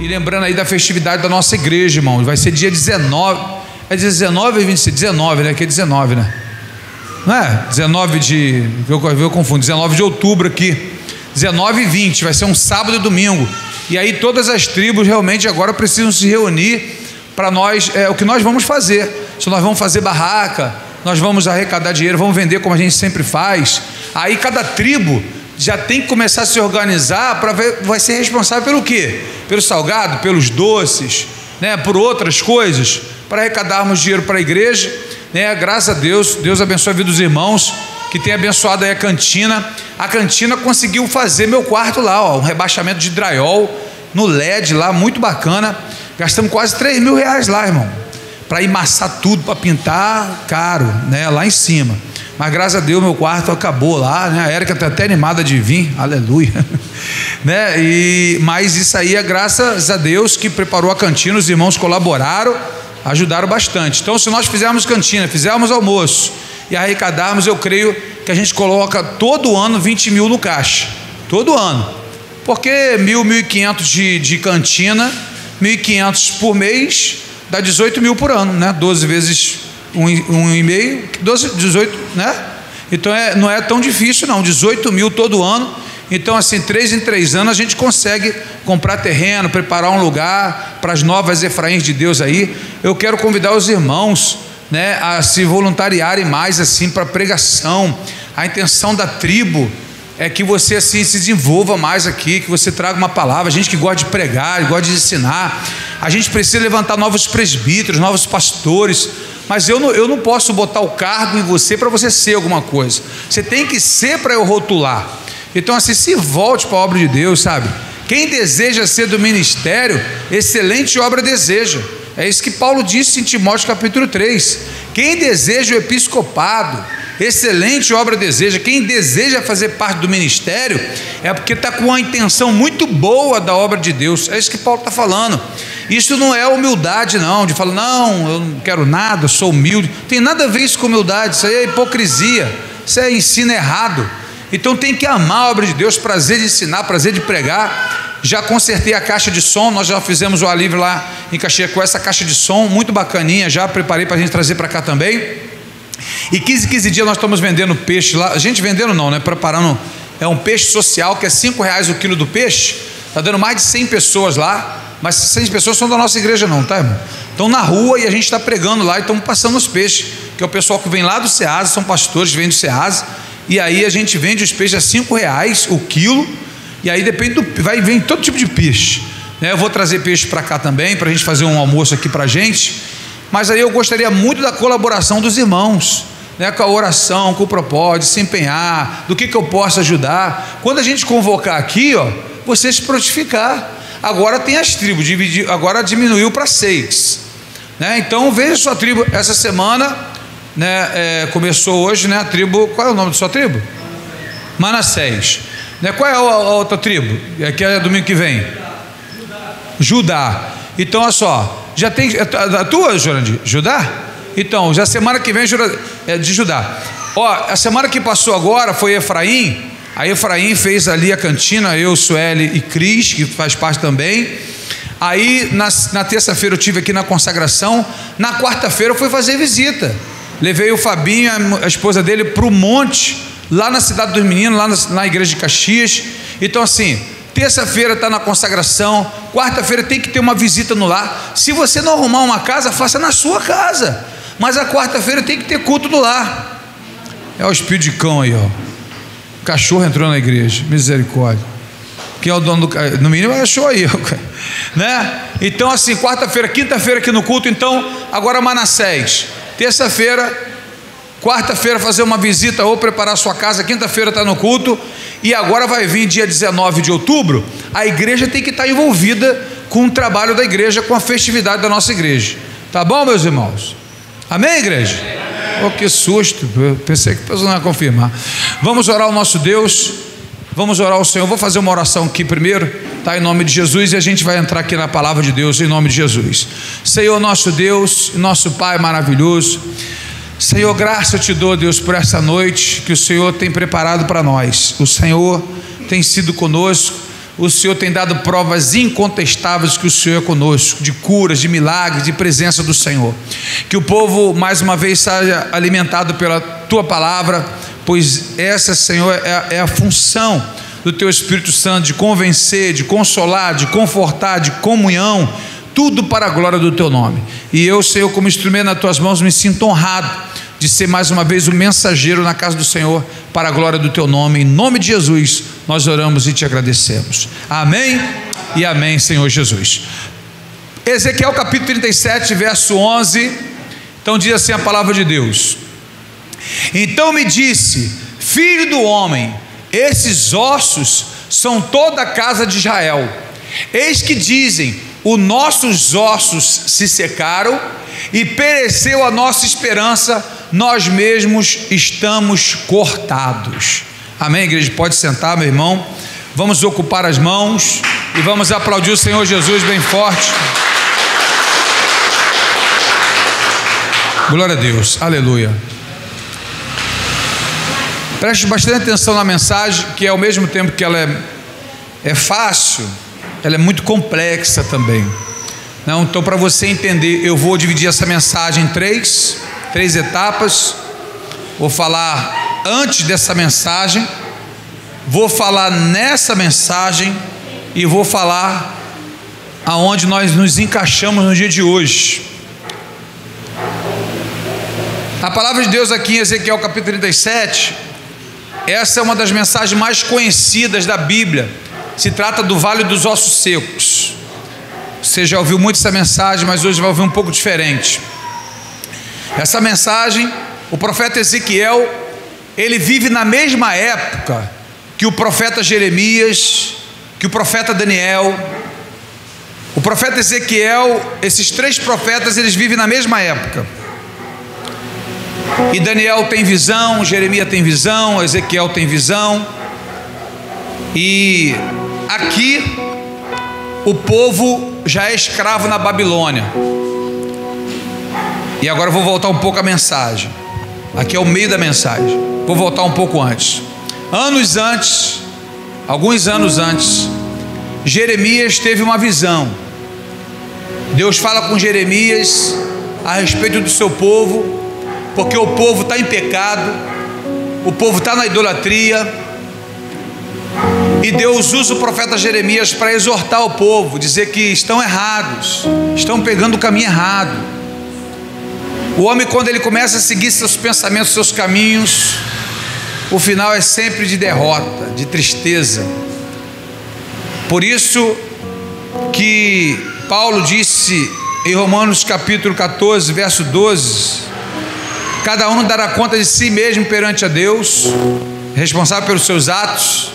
E lembrando aí da festividade da nossa igreja, irmão, vai ser dia 19, é 19 ou 26? 19, né? Que é 19, né? Não é? 19 de, eu confundo, 19 de outubro aqui, 19 e 20, vai ser um sábado e domingo. E aí todas as tribos realmente agora precisam se reunir para nós, o que nós vamos fazer. Se nós vamos fazer barraca, nós vamos arrecadar dinheiro, vamos vender como a gente sempre faz. Aí cada tribo já tem que começar a se organizar para ver, vai ser responsável pelo quê? Pelo salgado, pelos doces, né? Por outras coisas, para arrecadarmos dinheiro para a igreja, né? Graças a Deus, Deus abençoe a vida dos irmãos que tem abençoado aí a cantina. A cantina conseguiu fazer meu quarto lá, ó, um rebaixamento de drywall no LED lá, muito bacana. Gastamos quase R$3.000 lá, irmão, para emassar tudo, para pintar, caro, né? Lá em cima. Mas graças a Deus meu quarto acabou lá, né? A Érica está até animada de vir, aleluia, né? Mas isso aí é graças a Deus que preparou a cantina, os irmãos colaboraram, ajudaram bastante. Então, se nós fizermos cantina, fizermos almoço e arrecadarmos, eu creio que a gente coloca todo ano 20 mil no caixa, todo ano, porque 1.500 de cantina, 1.500 por mês, dá 18 mil por ano, né? 12 vezes 1,5, 12, 18, né? Então não é tão difícil não, 18 mil todo ano. Então assim, 3 em 3 anos a gente consegue comprar terreno, preparar um lugar para as novas Efraíns de Deus aí. Eu quero convidar os irmãos, né, a se voluntariarem mais assim para pregação. A intenção da tribo é que você assim se desenvolva mais aqui, que você traga uma palavra. A gente que gosta de pregar, gosta de ensinar, a gente precisa levantar novos presbíteros, novos pastores. Mas eu não posso botar o cargo em você para você ser alguma coisa. Você tem que ser para eu rotular. Então assim, se volte para a obra de Deus, sabe? Quem deseja ser do ministério, excelente obra deseja. É isso que Paulo disse em Timóteo capítulo 3. Quem deseja o episcopado, excelente obra deseja. Quem deseja fazer parte do ministério é porque está com uma intenção muito boa da obra de Deus. É isso que Paulo está falando. Isso não é humildade não, de falar, não, eu não quero nada, eu sou humilde. Tem nada a ver isso com humildade, isso aí é hipocrisia, isso é ensino errado. Então tem que amar a obra de Deus, prazer de ensinar, prazer de pregar. Já consertei a caixa de som, nós já fizemos o alívio lá em Caxias com essa caixa de som, muito bacaninha, já preparei para a gente trazer para cá também. E 15 dias nós estamos vendendo peixe lá, a gente vendendo não, né? Preparando, é um peixe social que é R$5 o quilo do peixe, está dando mais de 100 pessoas lá. Mas 100 pessoas são da nossa igreja não, tá, irmão? Estão na rua e a gente está pregando lá e estamos passando os peixes, que é o pessoal que vem lá do Ceasa, são pastores que vêm do Ceasa, e aí a gente vende os peixes a R$5 o quilo, e aí depende vem todo tipo de peixe, né? Eu vou trazer peixe para cá também, para a gente fazer um almoço aqui para a gente, mas aí eu gostaria muito da colaboração dos irmãos, né? Com a oração, com o propósito de se empenhar, do que eu posso ajudar. Quando a gente convocar aqui, ó, você se prontificar. Agora tem as tribos, agora diminuiu para 6, né? Então veja sua tribo, essa semana, né, começou hoje, né, a tribo, qual é o nome da sua tribo? Manassés, né? Qual é a outra tribo? Que é domingo que vem? Judá. Então olha só, já tem a tua, Jurandir? Judá? Então já semana que vem é de Judá. Ó, a semana que passou agora foi Efraim. A Efraim fez ali a cantina, eu, Sueli e Cris, que faz parte também. Aí na terça-feira eu estive aqui na consagração. Na quarta-feira eu fui fazer visita. Levei o Fabinho, a esposa dele, para o monte, lá na Cidade dos Meninos, lá na igreja de Caxias. Então assim, terça-feira está na consagração, quarta-feira tem que ter uma visita no lar. Se você não arrumar uma casa, faça na sua casa. Mas a quarta-feira tem que ter culto no lar. É o espírito de cão aí, ó. O cachorro entrou na igreja, misericórdia. Quem é o dono do... No mínimo achou aí, né? Então assim, quarta-feira, quinta-feira aqui no culto. Então agora Manassés, terça-feira, quarta-feira fazer uma visita ou preparar a sua casa, quinta-feira está no culto. E agora vai vir dia 19 de outubro, a igreja tem que estar envolvida com o trabalho da igreja, com a festividade da nossa igreja. Tá bom, meus irmãos? Amém, igreja? Oh, que susto, eu pensei que o pessoal não ia confirmar. Vamos orar ao nosso Deus, vamos orar ao Senhor. Vou fazer uma oração aqui primeiro, tá? Em nome de Jesus, e a gente vai entrar aqui na palavra de Deus, em nome de Jesus. Senhor nosso Deus, nosso Pai maravilhoso, Senhor, graça eu te dou, Deus, por essa noite que o Senhor tem preparado para nós. O Senhor tem sido conosco, o Senhor tem dado provas incontestáveis que o Senhor é conosco, de curas, de milagres, de presença do Senhor. Que o povo mais uma vez seja alimentado pela tua palavra, pois essa, Senhor, é a função do teu Espírito Santo, de convencer, de consolar, de confortar, de comunhão, tudo para a glória do teu nome. E eu, Senhor, como instrumento nas tuas mãos, me sinto honrado de ser mais uma vez o mensageiro na casa do Senhor, para a glória do teu nome. Em nome de Jesus nós oramos e te agradecemos. Amém e amém, Senhor Jesus. Ezequiel capítulo 37, verso 11. Então diz assim a palavra de Deus: então me disse, filho do homem, esses ossos são toda a casa de Israel. Eis que dizem: os nossos ossos se secaram e pereceu a nossa esperança, nós mesmos estamos cortados. Amém, igreja? Pode sentar, meu irmão. Vamos ocupar as mãos e vamos aplaudir o Senhor Jesus bem forte. Glória a Deus, aleluia. Preste bastante atenção na mensagem, que ao mesmo tempo que ela é fácil, ela é muito complexa também. Não, então, para você entender, eu vou dividir essa mensagem em três etapas. Vou falar antes dessa mensagem, vou falar nessa mensagem e vou falar aonde nós nos encaixamos no dia de hoje. A palavra de Deus aqui em Ezequiel capítulo 37, essa é uma das mensagens mais conhecidas da Bíblia. Se trata do Vale dos Ossos Secos. Você já ouviu muito essa mensagem, mas hoje vai ouvir um pouco diferente. Essa mensagem, o profeta Ezequiel, ele vive na mesma época que o profeta Jeremias, que o profeta Daniel. O profeta Ezequiel, esses três profetas, eles vivem na mesma época. E Daniel tem visão, Jeremias tem visão, Ezequiel tem visão. E aqui o povo já é escravo na Babilônia. E agora eu vou voltar um pouco à mensagem. Aqui é o meio da mensagem. Vou voltar um pouco antes. Alguns anos antes, Jeremias teve uma visão. Deus fala com Jeremias a respeito do seu povo, porque o povo está em pecado, o povo está na idolatria. E Deus usa o profeta Jeremias para exortar o povo, dizer que estão errados, estão pegando o caminho errado. O homem, quando ele começa a seguir seus pensamentos, seus caminhos, o final é sempre de derrota, de tristeza. Por isso que Paulo disse em Romanos capítulo 14, verso 12: cada um dará conta de si mesmo perante a Deus, responsável pelos seus atos.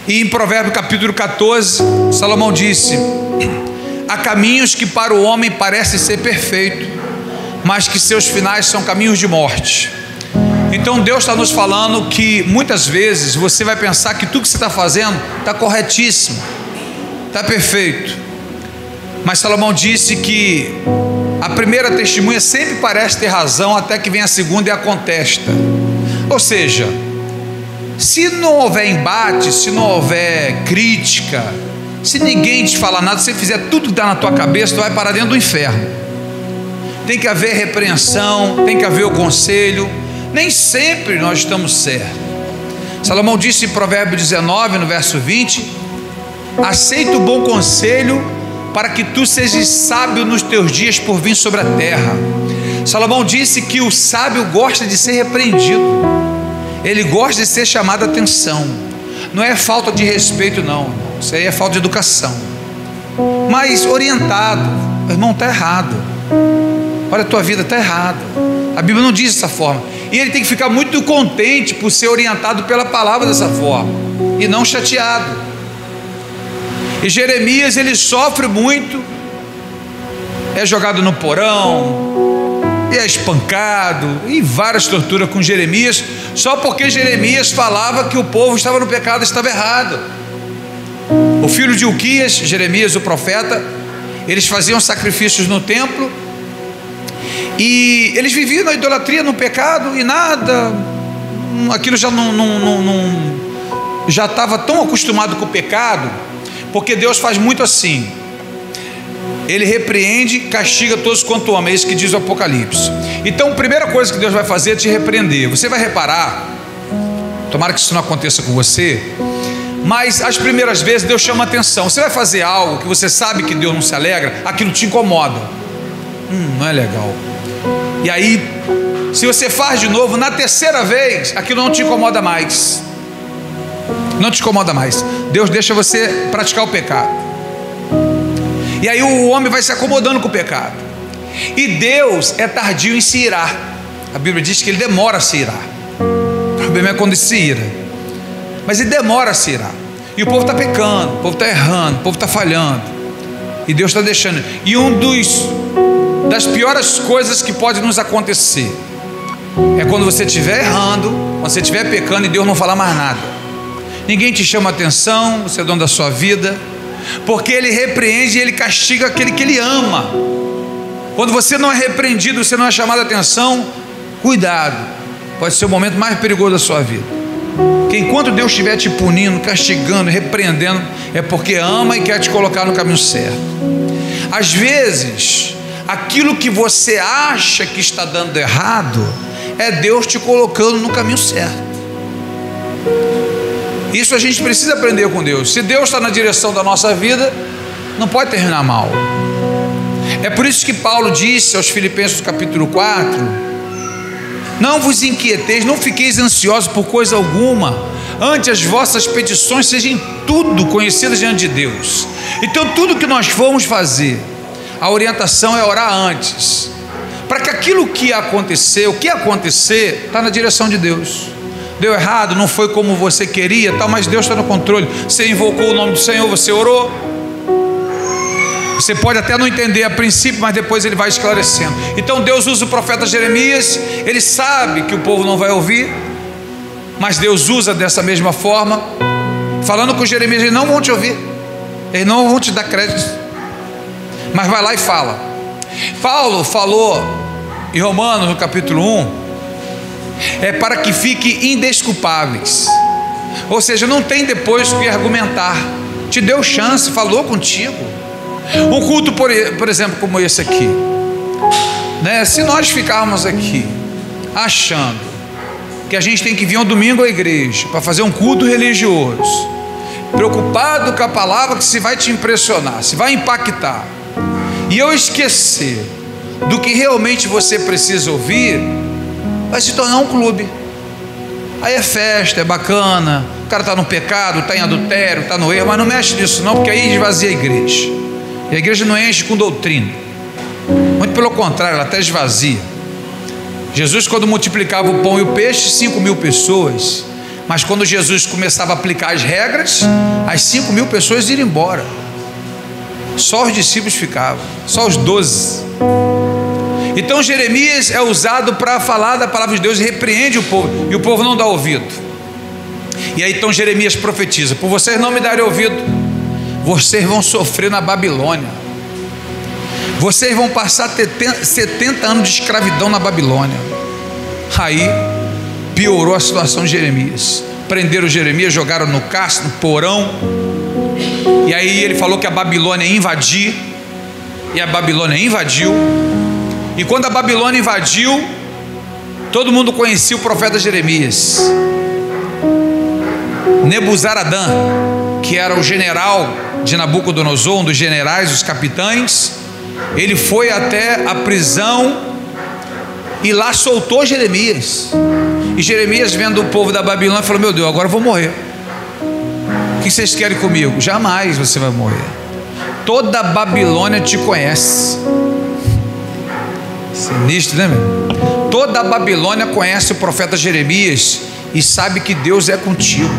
E em Provérbios capítulo 14, Salomão disse: há caminhos que para o homem parecem ser perfeitos, mas que seus finais são caminhos de morte. Então Deus está nos falando que muitas vezes você vai pensar que tudo que você está fazendo está corretíssimo, está perfeito. Mas Salomão disse que a primeira testemunha sempre parece ter razão, até que vem a segunda e a contesta. Ou seja, se não houver embate, se não houver crítica, se ninguém te falar nada, se você fizer tudo que está na tua cabeça, tu vai parar dentro do inferno. Tem que haver repreensão, tem que haver o conselho. Nem sempre nós estamos certos. Salomão disse em Provérbio 19, no verso 20: aceita o bom conselho, para que tu sejas sábio nos teus dias por vir sobre a terra. Salomão disse que o sábio gosta de ser repreendido, ele gosta de ser chamado a atenção. Não é falta de respeito, não, isso aí é falta de educação, mas orientado. Irmão, está errado, olha, a tua vida está errada, a Bíblia não diz dessa forma. E ele tem que ficar muito contente por ser orientado pela palavra dessa forma, e não chateado. E Jeremias, ele sofre muito, é jogado no porão, é espancado, e várias torturas com Jeremias, só porque Jeremias falava que o povo estava no pecado, estava errado. O filho de Ilquias, Jeremias o profeta, eles faziam sacrifícios no templo, e eles viviam na idolatria, no pecado, e nada, aquilo já já estava tão acostumado com o pecado, porque Deus faz muito assim: Ele repreende, castiga todos quanto ama, é isso que diz o Apocalipse. Então a primeira coisa que Deus vai fazer é te repreender. Você vai reparar, tomara que isso não aconteça com você, mas as primeiras vezes Deus chama atenção. Você vai fazer algo que você sabe que Deus não se alegra, aquilo te incomoda, não é legal. E aí, se você faz de novo, na terceira vez, aquilo não te incomoda mais. Não te incomoda mais. Deus deixa você praticar o pecado. E aí o homem vai se acomodando com o pecado. E Deus é tardio em se irar. A Bíblia diz que Ele demora a se irar. O problema é quando Ele se ira. Mas Ele demora a se irar. E o povo está pecando, o povo está errando, o povo está falhando. E Deus está deixando. E das piores coisas que pode nos acontecer é quando você estiver errando, quando você estiver pecando e Deus não falar mais nada. Ninguém te chama atenção, você é dono da sua vida, porque Ele repreende e Ele castiga aquele que Ele ama. Quando você não é repreendido, você não é chamado a atenção, cuidado, pode ser o momento mais perigoso da sua vida. Porque enquanto Deus estiver te punindo, castigando, repreendendo, é porque ama e quer te colocar no caminho certo. Às vezes, aquilo que você acha que está dando errado, é Deus te colocando no caminho certo. Isso a gente precisa aprender com Deus. Se Deus está na direção da nossa vida, não pode terminar mal. É por isso que Paulo disse aos Filipenses capítulo 4: não vos inquieteis, não fiqueis ansiosos por coisa alguma, antes as vossas petições sejam tudo conhecidas diante de Deus. Então tudo que nós formos fazer, a orientação é orar antes, para que aquilo que acontecer, o que acontecer, está na direção de Deus. Deu errado, não foi como você queria, tal, mas Deus está no controle. Você invocou o nome do Senhor, você orou. Você pode até não entender a princípio, mas depois Ele vai esclarecendo. Então Deus usa o profeta Jeremias. Ele sabe que o povo não vai ouvir, mas Deus usa dessa mesma forma, falando com Jeremias: eles não vão te ouvir, eles não vão te dar crédito, mas vai lá e fala. Paulo falou em Romanos no capítulo 1, para que fiquem indesculpáveis, ou seja, não tem depois o que argumentar. Te deu chance, falou contigo. Um culto, por exemplo, como esse aqui, né? Se nós ficarmos aqui achando que a gente tem que vir um domingo à igreja para fazer um culto religioso, preocupado com a palavra que se vai te impressionar, se vai impactar, e eu esquecer do que realmente você precisa ouvir, vai se tornar um clube. Aí é festa, é bacana, o cara está no pecado, está em adultério, está no erro, mas não mexe nisso não, porque aí esvazia a igreja. E a igreja não enche com doutrina, muito pelo contrário, ela até esvazia. Jesus, quando multiplicava o pão e o peixe, 5.000 pessoas, mas quando Jesus começava a aplicar as regras, as 5.000 pessoas iam embora, só os discípulos ficavam, só os 12. Então Jeremias é usado para falar da palavra de Deus e repreende o povo, e o povo não dá ouvido. E aí então Jeremias profetiza: por vocês não me darem ouvido, vocês vão sofrer na Babilônia, vocês vão passar 70 anos de escravidão na Babilônia. Aí piorou a situação de Jeremias. Prenderam Jeremias, jogaram no cárcere, no porão. E aí ele falou que a Babilônia ia invadir, e a Babilônia invadiu. E quando a Babilônia invadiu, todo mundo conhecia o profeta Jeremias. Nebuzaradã, que era o general de Nabucodonosor, um dos generais, os capitães, ele foi até a prisão e lá soltou Jeremias. E Jeremias, vendo o povo da Babilônia, falou: meu Deus, agora eu vou morrer. O que vocês querem comigo? Jamais você vai morrer. Toda a Babilônia te conhece. Sinistro, né, meu? Toda a Babilônia conhece o profeta Jeremias e sabe que Deus é contigo,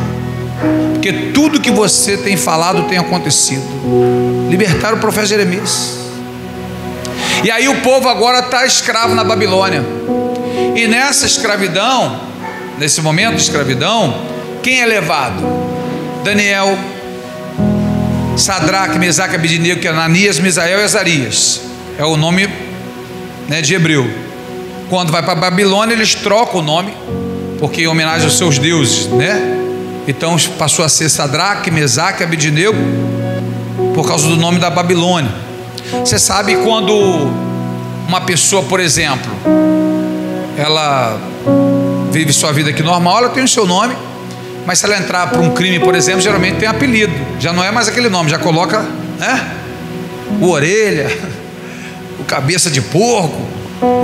porque tudo que você tem falado tem acontecido. Libertaram o profeta Jeremias. E aí o povo agora está escravo na Babilônia. E nessa escravidão, nesse momento de escravidão, quem é levado? Daniel, Sadraque, Mesaque, Abednego, que é Ananias, Misael e Azarias. É o nome, né, de hebreu. Quando vai para a Babilônia, eles trocam o nome, porque em homenagem aos seus deuses, né? Então passou a ser Sadraque, Mesaque, Abednego, por causa do nome da Babilônia. Você sabe quando uma pessoa, por exemplo, ela vive sua vida aqui normal, ela tem o seu nome, mas se ela entrar para um crime, por exemplo, geralmente tem apelido, já não é mais aquele nome, já coloca, né? O Orelha, o Cabeça de Porco,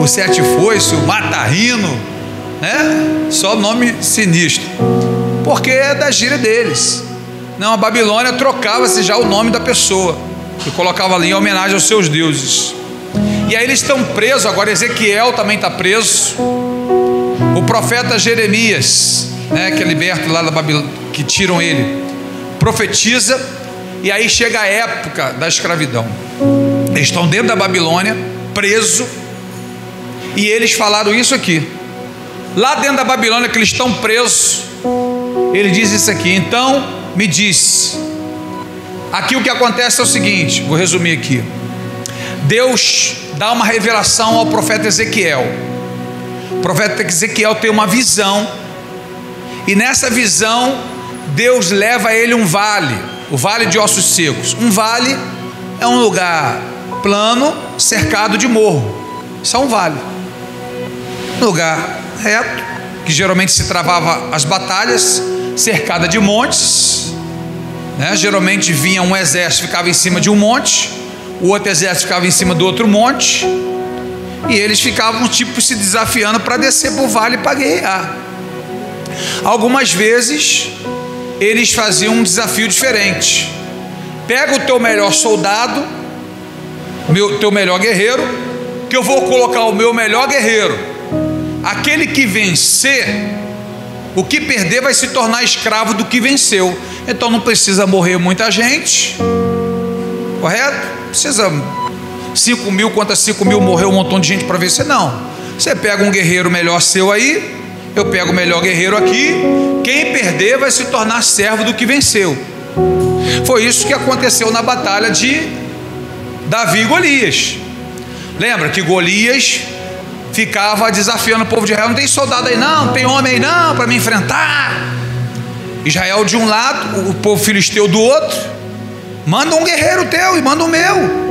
o Sete Foice, o Mata-Rino, né? Só nome sinistro, porque é da gíria deles. Não, a Babilônia trocava-se já o nome da pessoa e colocava ali em homenagem aos seus deuses. E aí eles estão presos agora. Ezequiel também está preso. O profeta Jeremias, né, que é liberto lá da Babilônia, que tiram ele, profetiza. E aí chega a época da escravidão. Eles estão dentro da Babilônia, preso. E eles falaram isso aqui. Lá dentro da Babilônia, que eles estão presos, ele diz isso aqui: então me disse. Aqui o que acontece é o seguinte, vou resumir aqui. Deus dá uma revelação ao profeta Ezequiel. O profeta Ezequiel tem uma visão, e nessa visão Deus leva a ele um vale, o vale de ossos secos. Um vale é um lugar plano, cercado de morro. Isso é um vale, um lugar reto, que geralmente se travava as batalhas, cercada de montes, né? Geralmente vinha um exército, ficava em cima de um monte, o outro exército ficava em cima do outro monte, e eles ficavam tipo se desafiando para descer para o vale para guerrear. Algumas vezes eles faziam um desafio diferente: pega o teu melhor soldado, teu melhor guerreiro, que eu vou colocar o meu melhor guerreiro. Aquele que vencer, o que perder vai se tornar escravo do que venceu. Então não precisa morrer muita gente, correto? Precisa 5 mil, quantas 5 mil morreu um montão de gente para vencer? Não. Você pega um guerreiro melhor seu aí, eu pego o melhor guerreiro aqui. Quem perder vai se tornar servo do que venceu. Foi isso que aconteceu na batalha de Davi e Golias. Lembra que Golias ficava desafiando o povo de Israel: não tem soldado aí não, não tem homem aí não para me enfrentar. Israel de um lado, o povo filisteu do outro. Manda um guerreiro teu e manda o meu.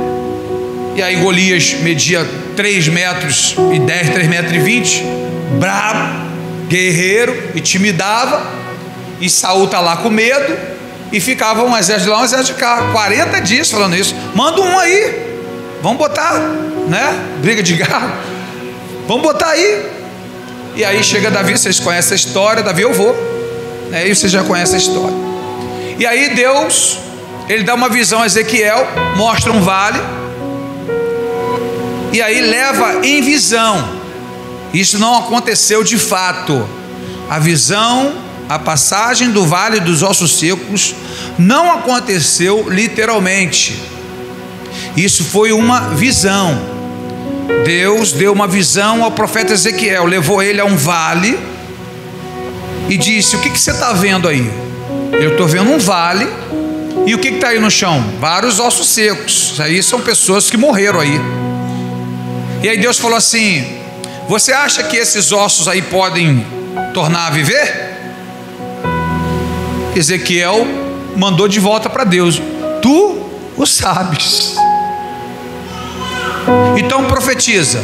E aí Golias media 3 metros e 10, 3 metros e 20, brabo, guerreiro, intimidava. E Saul está lá com medo, e ficava um exército de lá, um exército de cá, 40 dias falando isso. Manda um aí, vamos botar, né? Briga de galo, vamos botar aí. E aí chega Davi, vocês conhecem a história. Davi: eu vou. Aí você já conhece a história. E aí Deus, ele dá uma visão a Ezequiel, mostra um vale, e aí leva em visão. Isso não aconteceu de fato. A visão, a passagem do vale dos ossos secos não aconteceu literalmente. Isso foi uma visão. Deus deu uma visão ao profeta Ezequiel, levou ele a um vale e disse: o que você está vendo aí? Eu estou vendo um vale. E o que está aí no chão? Vários ossos secos. Isso aí são pessoas que morreram aí. E aí Deus falou assim: você acha que esses ossos aí podem tornar a viver? Ezequiel mandou de volta para Deus: tu o sabes. Então profetiza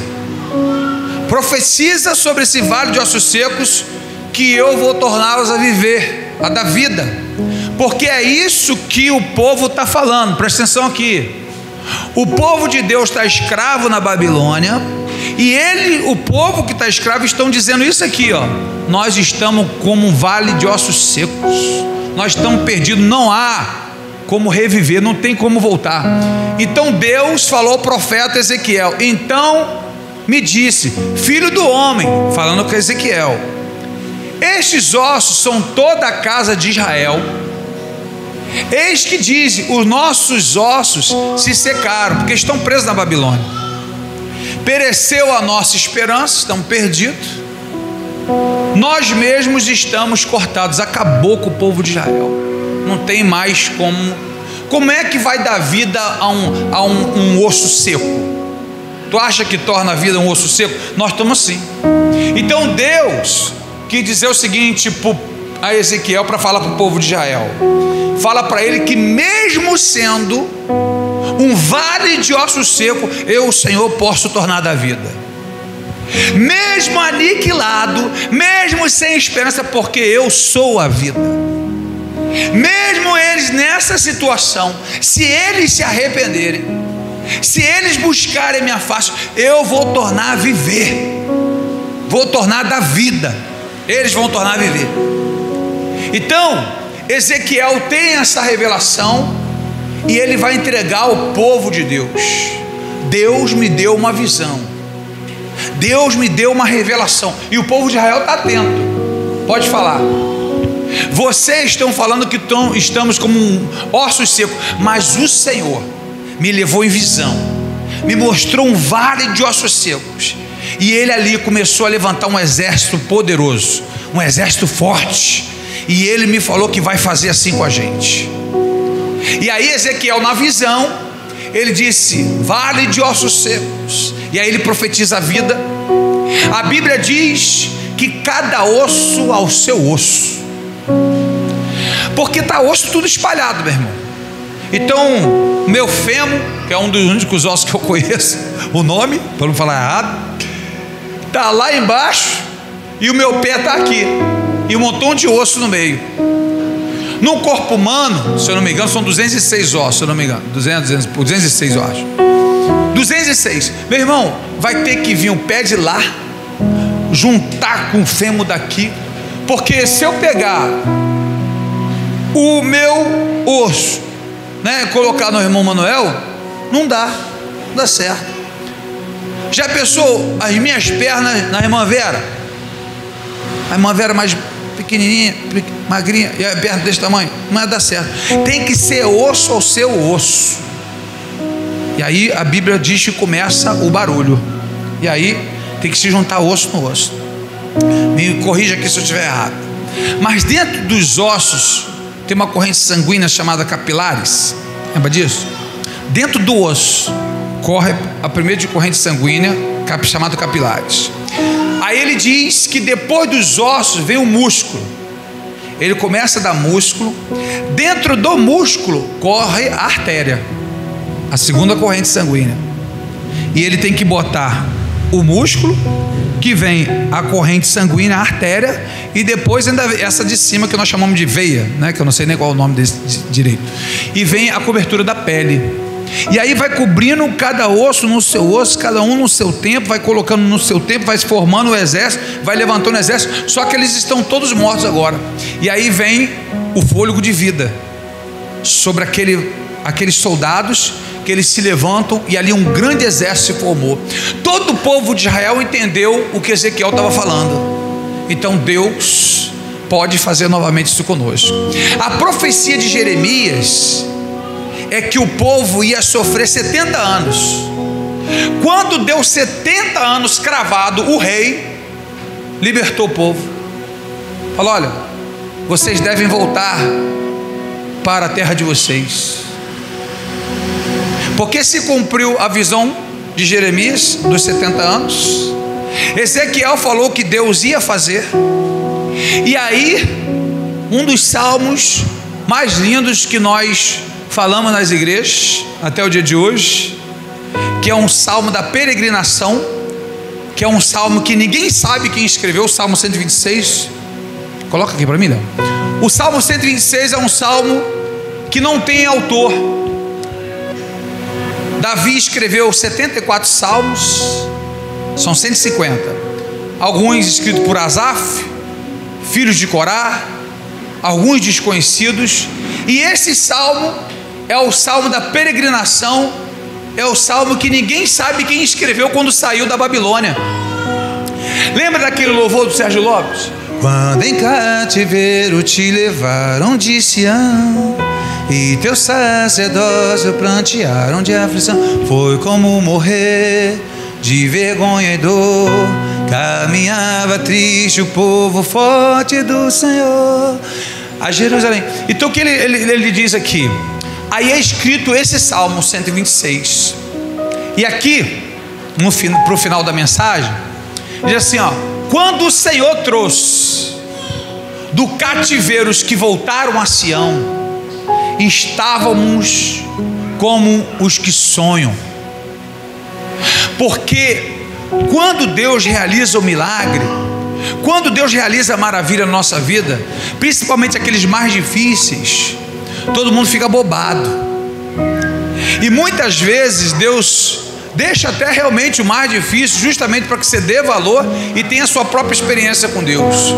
sobre esse vale de ossos secos, que eu vou torná-los a viver, a dar vida. Porque é isso que o povo está falando. Presta atenção aqui. O povo de Deus está escravo na Babilônia, e o povo que está escravo, estão dizendo isso aqui, ó: nós estamos como um vale de ossos secos, nós estamos perdidos, não há como reviver, não tem como voltar. Então Deus falou ao profeta Ezequiel: então me disse, filho do homem, falando com Ezequiel, estes ossos são toda a casa de Israel. Eis que diz: os nossos ossos se secaram, porque estão presos na Babilônia. Pereceu a nossa esperança, estamos perdidos. Nós mesmos estamos cortados. Acabou com o povo de Israel. Não tem mais como. Como é que vai dar vida a um osso seco? Tu acha que torna a vida um osso seco? Nós estamos assim. Então Deus quis dizer o seguinte a Ezequiel para falar para o povo de Israel. Fala para ele que mesmo sendo um vale de ossos secos, eu, o Senhor, posso tornar da vida. Mesmo aniquilado, mesmo sem esperança, porque eu sou a vida. Mesmo eles nessa situação, se eles se arrependerem, se eles buscarem minha face, eu vou tornar a viver, vou tornar da vida, eles vão tornar a viver. Então Ezequiel tem essa revelação e ele vai entregar ao povo de Deus. Deus me deu uma visão, Deus me deu uma revelação, e o povo de Israel está atento. Pode falar. Vocês estão falando que estamos como ossos secos, mas o Senhor me levou em visão, me mostrou um vale de ossos secos, e ele ali começou a levantar um exército poderoso, um exército forte, e ele me falou que vai fazer assim com a gente. E aí Ezequiel, na visão, ele disse: vale de ossos secos. E aí ele profetiza a vida. A Bíblia diz que cada osso ao seu osso, porque está osso tudo espalhado, meu irmão. Então meu fêmur, que é um dos únicos ossos que eu conheço o nome, para não falar errado, está lá embaixo, e o meu pé está aqui, e um montão de osso no meio. No corpo humano, se eu não me engano, são 206 ossos, se eu não me engano, 206 eu acho, 206. Meu irmão, vai ter que vir o pé de lá, juntar com o fêmur daqui, porque se eu pegar o meu osso, né, colocar no irmão Manuel, não dá certo. Já pensou as minhas pernas na irmã Vera? A irmã Vera mais pequenininha, magrinha, e a perna desse tamanho, não ia dar certo. Tem que ser osso ao seu osso. E aí a Bíblia diz que começa o barulho, e aí tem que se juntar osso no osso. Me corrija aqui se eu estiver errado, mas dentro dos ossos tem uma corrente sanguínea chamada capilares. Lembra disso? Dentro do osso corre a primeira de corrente sanguínea, chamada capilares. Aí ele diz que depois dos ossos vem o músculo. Ele começa a dar músculo. Dentro do músculo corre a artéria, a segunda corrente sanguínea. E ele tem que botar o músculo, que vem a corrente sanguínea, a artéria, e depois ainda essa de cima que nós chamamos de veia, né? Que eu não sei nem qual é o nome desse direito. E vem a cobertura da pele. E aí vai cobrindo cada osso no seu osso, cada um no seu tempo, vai colocando no seu tempo, vai se formando o exército, vai levantando o exército, só que eles estão todos mortos agora. E aí vem o fôlego de vida sobre aqueles soldados, que eles se levantam, e ali um grande exército se formou. Todo o povo de Israel entendeu o que Ezequiel estava falando. Então Deus pode fazer novamente isso conosco. A profecia de Jeremias é que o povo ia sofrer 70 anos. Quando deu 70 anos cravado, o rei libertou o povo. Falou: olha, vocês devem voltar para a terra de vocês, porque se cumpriu a visão de Jeremias dos 70 anos. Ezequiel falou que Deus ia fazer. E aí, um dos salmos mais lindos que nós falamos nas igrejas até o dia de hoje, que é um salmo da peregrinação, que é um salmo que ninguém sabe quem escreveu, o Salmo 126. Coloca aqui para mim, né? O Salmo 126 é um salmo que não tem autor. Davi escreveu 74 salmos, são 150, alguns escritos por Asaf, filhos de Corá, alguns desconhecidos. E esse salmo é o salmo da peregrinação, é o salmo que ninguém sabe quem escreveu quando saiu da Babilônia. Lembra daquele louvor do Sérgio Lopes? Quando em cativeiro te levaram de Sião, e teu sacerdócio prantearam de aflição, foi como morrer de vergonha e dor. Caminhava triste o povo forte do Senhor a Jerusalém. Então o que ele diz aqui? Aí é escrito esse Salmo 126. E aqui, para o final da mensagem, diz assim, ó: quando o Senhor trouxe do cativeiro os que voltaram a Sião, estávamos como os que sonham. Porque quando Deus realiza o milagre, quando Deus realiza a maravilha na nossa vida, principalmente aqueles mais difíceis, todo mundo fica bobado. E muitas vezes Deus deixa até realmente o mais difícil, justamente para que você dê valor e tenha a sua própria experiência com Deus.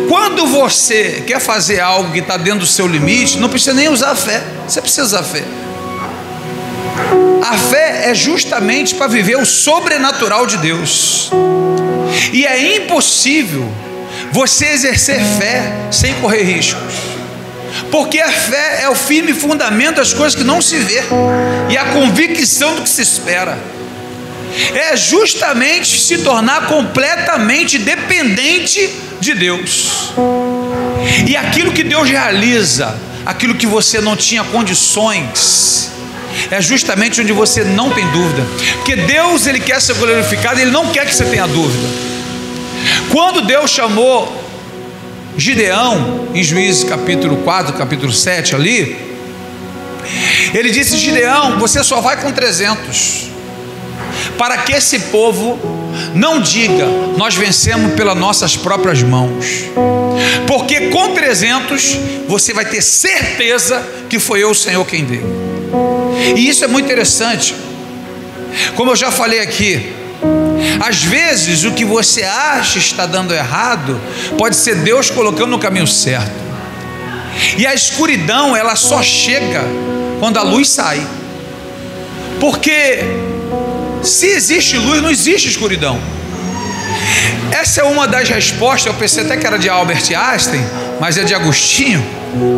Quando você quer fazer algo que está dentro do seu limite, não precisa nem usar a fé. Você precisa usar a fé. A fé é justamente para viver o sobrenatural de Deus. E é impossível você exercer fé sem correr riscos. Porque a fé é o firme fundamento das coisas que não se vê e a convicção do que se espera. É justamente se tornar completamente dependente de Deus. E aquilo que Deus realiza, aquilo que você não tinha condições, é justamente onde você não tem dúvida. Porque Deus, Ele quer ser glorificado, Ele não quer que você tenha dúvida. Quando Deus chamou Gideão, em Juízes capítulo 4, capítulo 7 ali, Ele disse: Gideão, você só vai com 300, para que esse povo não diga, nós vencemos pelas nossas próprias mãos, porque com 300 você vai ter certeza que foi eu, o Senhor, quem deu. E isso é muito interessante. Como eu já falei aqui, às vezes o que você acha está dando errado pode ser Deus colocando no caminho certo. E a escuridão, ela só chega quando a luz sai. Porque se existe luz, não existe escuridão. Essa é uma das respostas. Eu pensei até que era de Albert Einstein, mas é de Agostinho.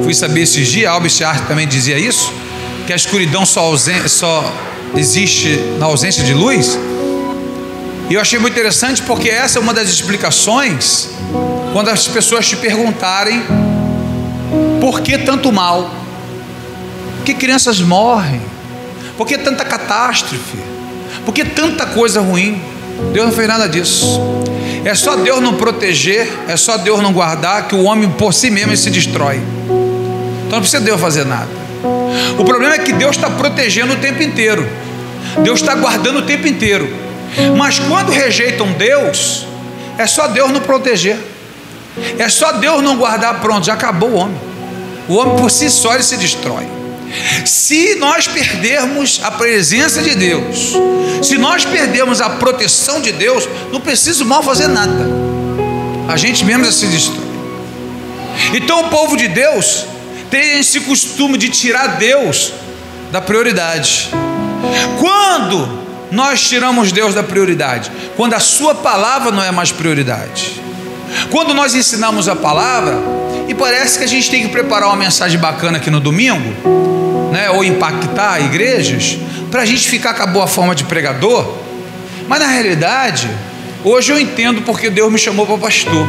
Fui saber esses dias. Albert Einstein também dizia isso, que a escuridão só existe na ausência de luz. E eu achei muito interessante, porque essa é uma das explicações quando as pessoas te perguntarem por que tanto mal, por que crianças morrem, por que tanta catástrofe, por que tanta coisa ruim. Deus não fez nada disso. É só Deus não proteger, é só Deus não guardar, que o homem por si mesmo se destrói. Então não precisa Deus fazer nada. O problema é que Deus está protegendo o tempo inteiro, Deus está guardando o tempo inteiro. Mas quando rejeitam Deus, é só Deus não proteger, é só Deus não guardar. Pronto, já acabou o homem. O homem por si só ele se destrói. Se nós perdermos a presença de Deus, se nós perdermos a proteção de Deus, não precisa o mal fazer nada, a gente mesmo já se destrói. Então o povo de Deus tem esse costume de tirar Deus da prioridade. Quando nós tiramos Deus da prioridade? Quando a sua palavra não é mais prioridade. Quando nós ensinamos a palavra e parece que a gente tem que preparar uma mensagem bacana aqui no domingo, né, ou impactar igrejas, para a gente ficar com a boa forma de pregador. Mas na realidade, hoje eu entendo porque Deus me chamou para pastor.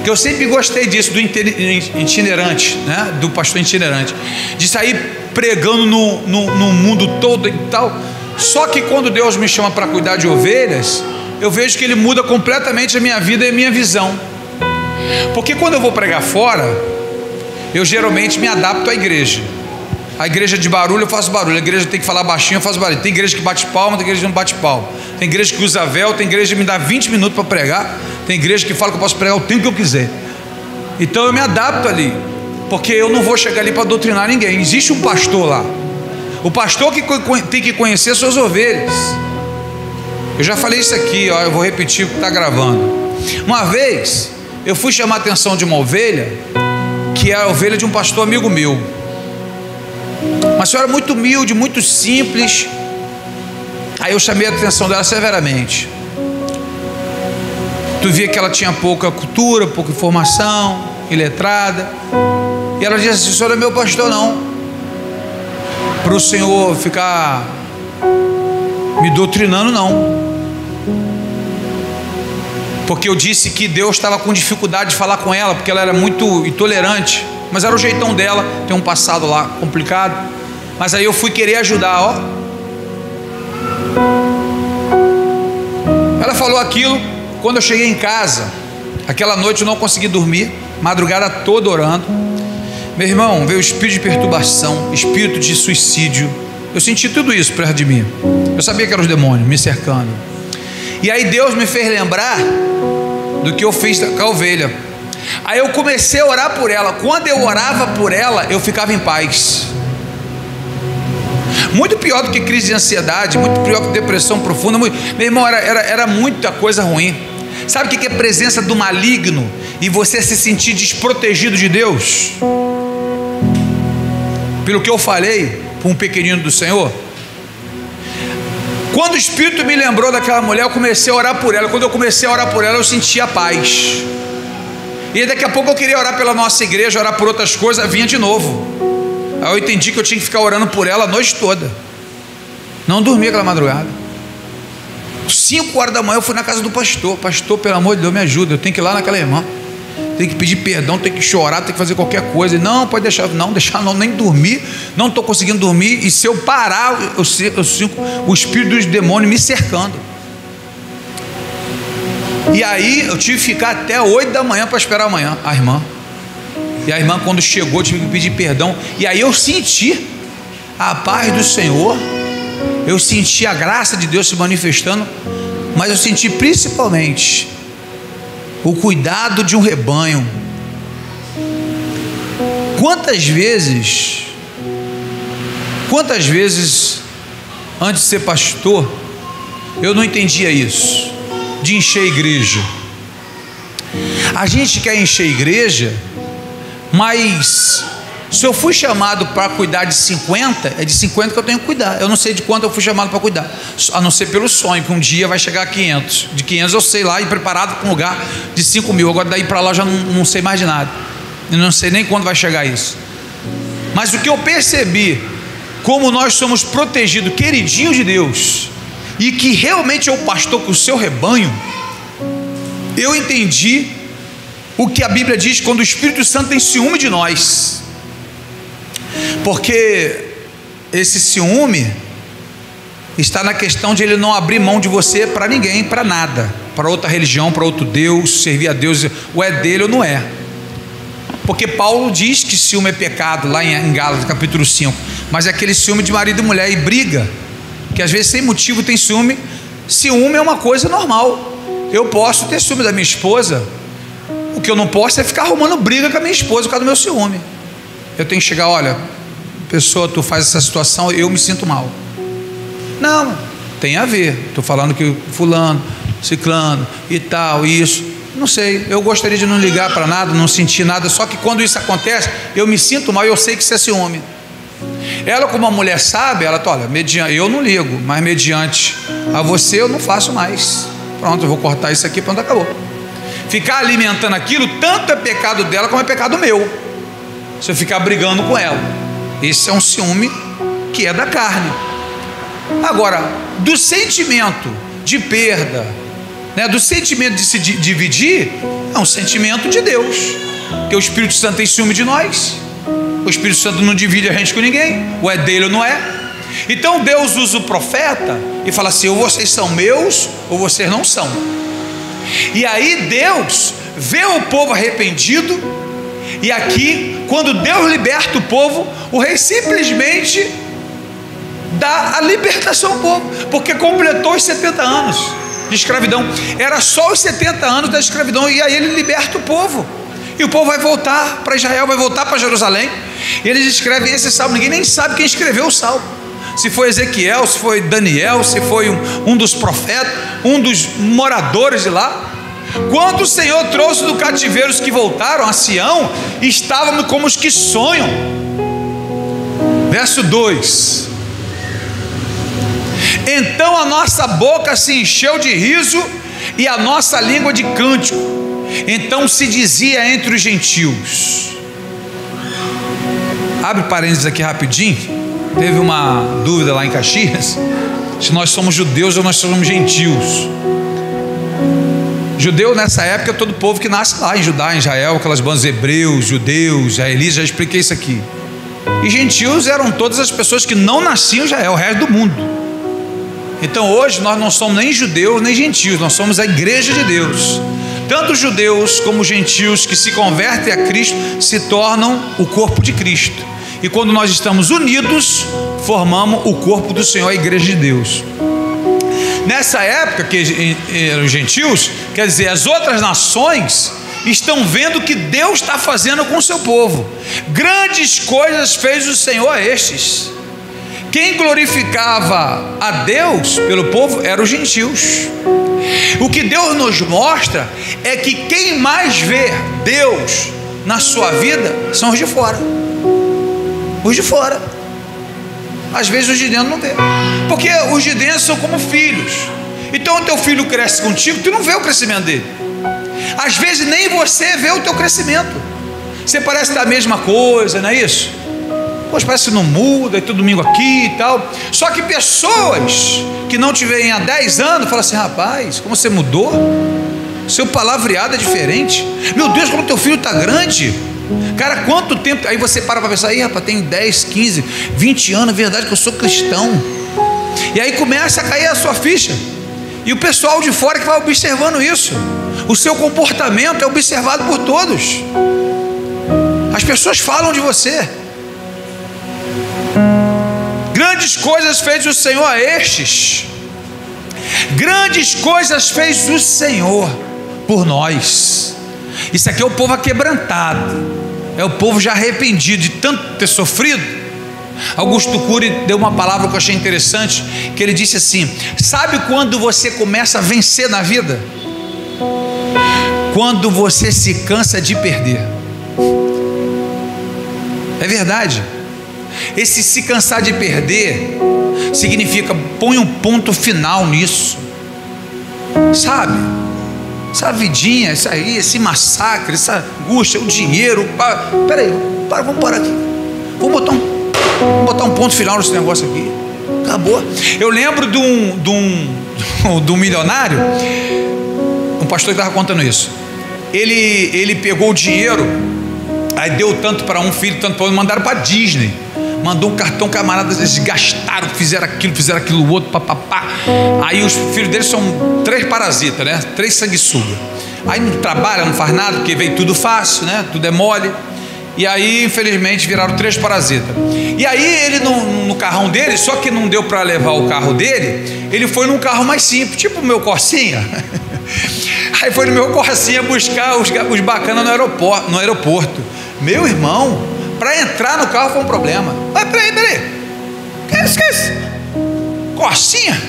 Que eu sempre gostei disso, do itinerante, né, do pastor itinerante, de sair pregando no mundo todo e tal. Só que quando Deus me chama para cuidar de ovelhas, eu vejo que Ele muda completamente a minha vida e a minha visão. Porque quando eu vou pregar fora, eu geralmente me adapto à igreja. A igreja de barulho, eu faço barulho. A igreja tem que falar baixinho, eu faço barulho. Tem igreja que bate palma, tem igreja que não bate palma. Tem igreja que usa véu, tem igreja que me dá 20 minutos para pregar. Tem igreja que fala que eu posso pregar o tempo que eu quiser. Então eu me adapto ali, porque eu não vou chegar ali para doutrinar ninguém. Existe um pastor lá. O pastor que tem que conhecer suas ovelhas. Eu já falei isso aqui, ó, eu vou repetir o que está gravando. Uma vez eu fui chamar a atenção de uma ovelha, que é a ovelha de um pastor amigo meu. Uma senhora muito humilde, muito simples. Aí eu chamei a atenção dela severamente. Tu via que ela tinha pouca cultura, pouca informação, iletrada. E ela disse assim: o senhor é meu pastor não, para o senhor ficar me doutrinando não. Porque eu disse que Deus estava com dificuldade de falar com ela, porque ela era muito intolerante. Mas era o jeitão dela, tem um passado lá complicado. Mas aí eu fui querer ajudar, ó. Ela falou aquilo. Quando eu cheguei em casa, Aquela noite eu não consegui dormir, madrugada toda orando. Meu irmão, veio o espírito de perturbação, espírito de suicídio. Eu senti tudo isso perto de mim. Eu sabia que eram os demônios me cercando. E aí Deus me fez lembrar do que eu fiz com a ovelha. Aí eu comecei a orar por ela. Quando eu orava por ela, eu ficava em paz. Muito pior do que crise de ansiedade, muito pior que depressão profunda. Meu irmão, era muita coisa ruim. Sabe o que é presença do maligno e você se sentir desprotegido de Deus? Pelo que eu falei para um pequenino do Senhor. Quando o Espírito me lembrou daquela mulher, eu comecei a orar por ela. Quando eu comecei a orar por ela, eu sentia paz. E daqui a pouco eu queria orar pela nossa igreja, orar por outras coisas, vinha de novo. Aí eu entendi que eu tinha que ficar orando por ela a noite toda. Não dormi aquela madrugada. 5 horas da manhã eu fui na casa do pastor. Pastor, pelo amor de Deus, me ajuda. Eu tenho que ir lá naquela irmã. Tenho que pedir perdão, tenho que chorar, tenho que fazer qualquer coisa. Não, pode deixar, não, nem dormir. Não estou conseguindo dormir. E se eu parar, eu sinto o espírito dos demônios me cercando. E aí eu tive que ficar até 8 da manhã para esperar amanhã, a irmã. E a irmã, quando chegou, tive que pedir perdão. E aí eu senti a paz do Senhor. Eu senti a graça de Deus se manifestando. Mas eu senti principalmente o cuidado de um rebanho. Quantas vezes antes de ser pastor, eu não entendia isso, de encher a igreja. A gente quer encher a igreja, mas se eu fui chamado para cuidar de 50, é de 50 que eu tenho que cuidar. Eu não sei de quanto eu fui chamado para cuidar, a não ser pelo sonho, que um dia vai chegar a 500. De 500 eu sei lá, e preparado para um lugar de 5 mil. Agora daí para lá eu já não sei mais de nada. Eu não sei nem quando vai chegar isso. Mas o que eu percebi, como nós somos protegidos, queridinhos de Deus, e que realmente é o pastor com o seu rebanho, eu entendi o que a Bíblia diz quando o Espírito Santo tem ciúme de nós. Porque esse ciúme está na questão de ele não abrir mão de você para ninguém, para nada, para outra religião, para outro Deus, servir a Deus, ou é dele ou não é. Porque Paulo diz que ciúme é pecado, lá em Gálatas capítulo 5, mas é aquele ciúme de marido e mulher, e briga, que às vezes sem motivo tem ciúme. Ciúme é uma coisa normal. Eu posso ter ciúme da minha esposa, o que eu não posso é ficar arrumando briga com a minha esposa por causa do meu ciúme. Eu tenho que chegar, olha, pessoa, tu faz essa situação, eu me sinto mal. Não, tem a ver. Estou falando que fulano, ciclano e tal, isso, não sei, eu gostaria de não ligar para nada, não sentir nada, só que quando isso acontece, eu me sinto mal e eu sei que isso é ciúme. Ela, como uma mulher sábia, ela fala, olha, eu não ligo, mas mediante a você eu não faço mais. Pronto, eu vou cortar isso aqui, pronto, acabou. Ficar alimentando aquilo, tanto é pecado dela como é pecado meu, se eu ficar brigando com ela. Esse é um ciúme que é da carne. Agora, do sentimento de perda, né, do sentimento de se dividir, é um sentimento de Deus, porque o Espírito Santo tem ciúme de nós. O Espírito Santo não divide a gente com ninguém, ou é dele ou não é. Então Deus usa o profeta e fala assim, ou vocês são meus ou vocês não são. E aí Deus vê o povo arrependido, e aqui, quando Deus liberta o povo, o rei simplesmente dá a libertação ao povo, porque completou os 70 anos de escravidão. Era só os 70 anos da escravidão, e aí ele liberta o povo, e o povo vai voltar para Israel, vai voltar para Jerusalém. E eles escrevem esse salmo, ninguém nem sabe quem escreveu o salmo, se foi Ezequiel, se foi Daniel, se foi um dos profetas, um dos moradores de lá. Quando o Senhor trouxe do cativeiro os que voltaram a Sião, estavam como os que sonham. Verso 2: então a nossa boca se encheu de riso e a nossa língua de cântico. Então se dizia entre os gentios. Abre parênteses aqui rapidinho. Teve uma dúvida lá em Caxias, se nós somos judeus ou nós somos gentios. Judeu nessa época é todo povo que nasce lá em Judá, em Israel, aquelas bandas hebreus, judeus, israelitas, já expliquei isso aqui. E gentios eram todas as pessoas que não nasciam em Israel, o resto do mundo. Então hoje nós não somos nem judeus nem gentios, nós somos a igreja de Deus. tanto judeus como gentios que se convertem a Cristo se tornam o corpo de Cristo. E quando nós estamos unidos, formamos o corpo do Senhor, a igreja de Deus. Nessa época, que os gentios, quer dizer, as outras nações estão vendo o que Deus está fazendo com o seu povo. Grandes coisas fez o Senhor a estes. Quem glorificava a Deus pelo povo eram os gentios. O que Deus nos mostra é que quem mais vê Deus na sua vida são os de fora. Os de fora. Às vezes os de dentro não vê, porque os de dentro são como filhos. Então o teu filho cresce contigo, tu não vê o crescimento dele. Às vezes nem você vê o teu crescimento. Você parece da mesma coisa, não é isso? Pois parece que não muda, é todo domingo aqui e tal. Só que pessoas que não te veem há 10 anos falam assim: rapaz, como você mudou, seu palavreado é diferente. Meu Deus, como teu filho está grande. Cara, quanto tempo. Aí você para pensar: aí rapaz, tem 10, 15, 20 anos, é verdade que eu sou cristão. E aí começa a cair a sua ficha. E o pessoal de fora que vai observando isso. O seu comportamento é observado por todos. As pessoas falam de você. Grandes coisas fez o Senhor a estes. Grandes coisas fez o Senhor por nós. Isso aqui é o povo aquebrantado. É o povo já arrependido de tanto ter sofrido. Augusto Cury deu uma palavra que eu achei interessante, que ele disse assim: sabe quando você começa a vencer na vida? Quando você se cansa de perder. É verdade. Esse se cansar de perder significa põe um ponto final nisso, sabe? Essa vidinha, isso aí, esse massacre, essa angústia, o dinheiro. Peraí, vamos parar aqui. Vamos botar um ponto final nesse negócio aqui. Acabou. Eu lembro de um milionário, um pastor que estava contando isso. Ele pegou o dinheiro, aí deu tanto para um filho, tanto para outro, mandaram para Disney. Mandou um cartão, camaradas, eles gastaram, fizeram aquilo outro, papapá. Aí os filhos deles são 3 parasitas, né? 3 sanguessugas. Aí não trabalha, não faz nada, porque veio tudo fácil, né? Tudo é mole. E aí, infelizmente, viraram 3 parasitas. E aí ele no carrão dele, só que não deu para levar o carro dele, ele foi num carro mais simples, tipo o meu Corsinha. Aí foi no meu Corsinha buscar os bacanas no aeroporto. Meu irmão, para entrar no carro foi um problema. Mas peraí. Que é isso? Corsinha?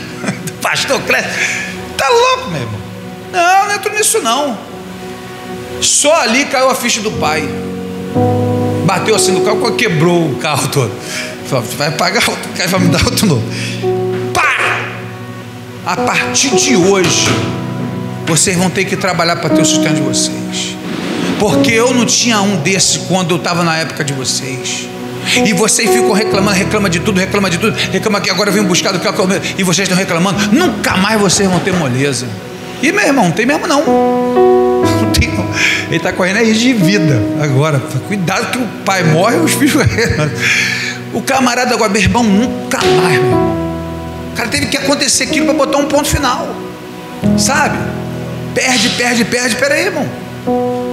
Pastor Clécio, tá louco, meu irmão? Não entro nisso não. Só ali caiu a ficha do pai. Bateu assim no carro, quebrou o carro todo. Falou: vai pagar outro, vai me dar outro novo. Pá! A partir de hoje, vocês vão ter que trabalhar para ter o sustento de vocês. Porque eu não tinha um desses quando eu estava na época de vocês. E vocês ficam reclamando, reclama de tudo, reclama que agora eu vim buscar do carro e vocês estão reclamando. Nunca mais vocês vão ter moleza. E meu irmão, não tem mesmo não. Não tem não. Ele está correndo risco de vida agora. Cuidado que o pai morre e os filhos. O camarada agora, meu irmão, nunca mais, meu irmão. O cara teve que acontecer aquilo para botar um ponto final. Sabe? Perde. Peraí, irmão.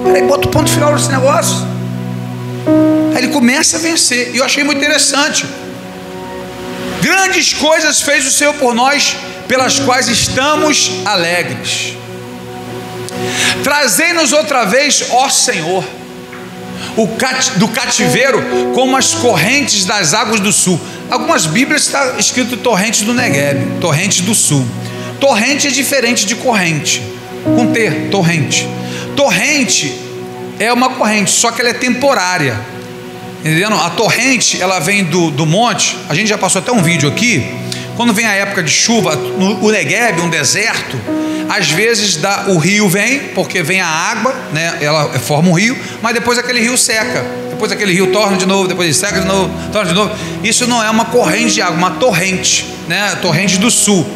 Peraí, bota o ponto final nesse negócio. Aí ele começa a vencer. E eu achei muito interessante. Grandes coisas fez o Senhor por nós, pelas quais estamos alegres. Trazei-nos outra vez, ó Senhor, do cativeiro, como as correntes das águas do sul. Algumas Bíblias está escrito torrentes do Negueb, torrentes do sul. Torrente é diferente de corrente, com T, torrente. Torrente é uma corrente, só que ela é temporária, entendendo? A torrente, ela vem do monte. A gente já passou até um vídeo aqui. Quando vem a época de chuva, o Negueb, um deserto, às vezes o rio vem, porque vem a água, né? Ela forma um rio, mas depois aquele rio seca, depois aquele rio torna de novo, depois ele seca de novo, torna de novo. Isso não é uma corrente de água, uma torrente, né? Torrente do sul.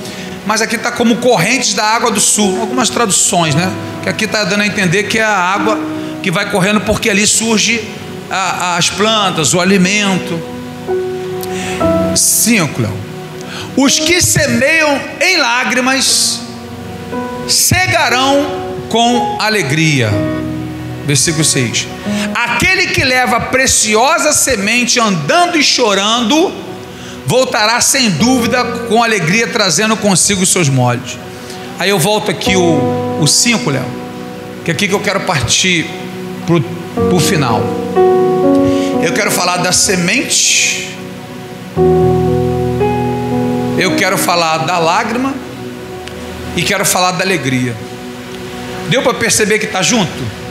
Mas aqui está como correntes da água do sul, algumas traduções, né? Que aqui está dando a entender que é a água que vai correndo, porque ali surge as plantas, o alimento. 5. Os que semeiam em lágrimas cegarão com alegria. Versículo 6. Aquele que leva preciosa semente andando e chorando, voltará sem dúvida com alegria, trazendo consigo os seus molhos. Aí eu volto aqui o 5, Léo, que é aqui que eu quero partir para o final. Eu quero falar da semente, eu quero falar da lágrima e quero falar da alegria. Deu para perceber que está junto?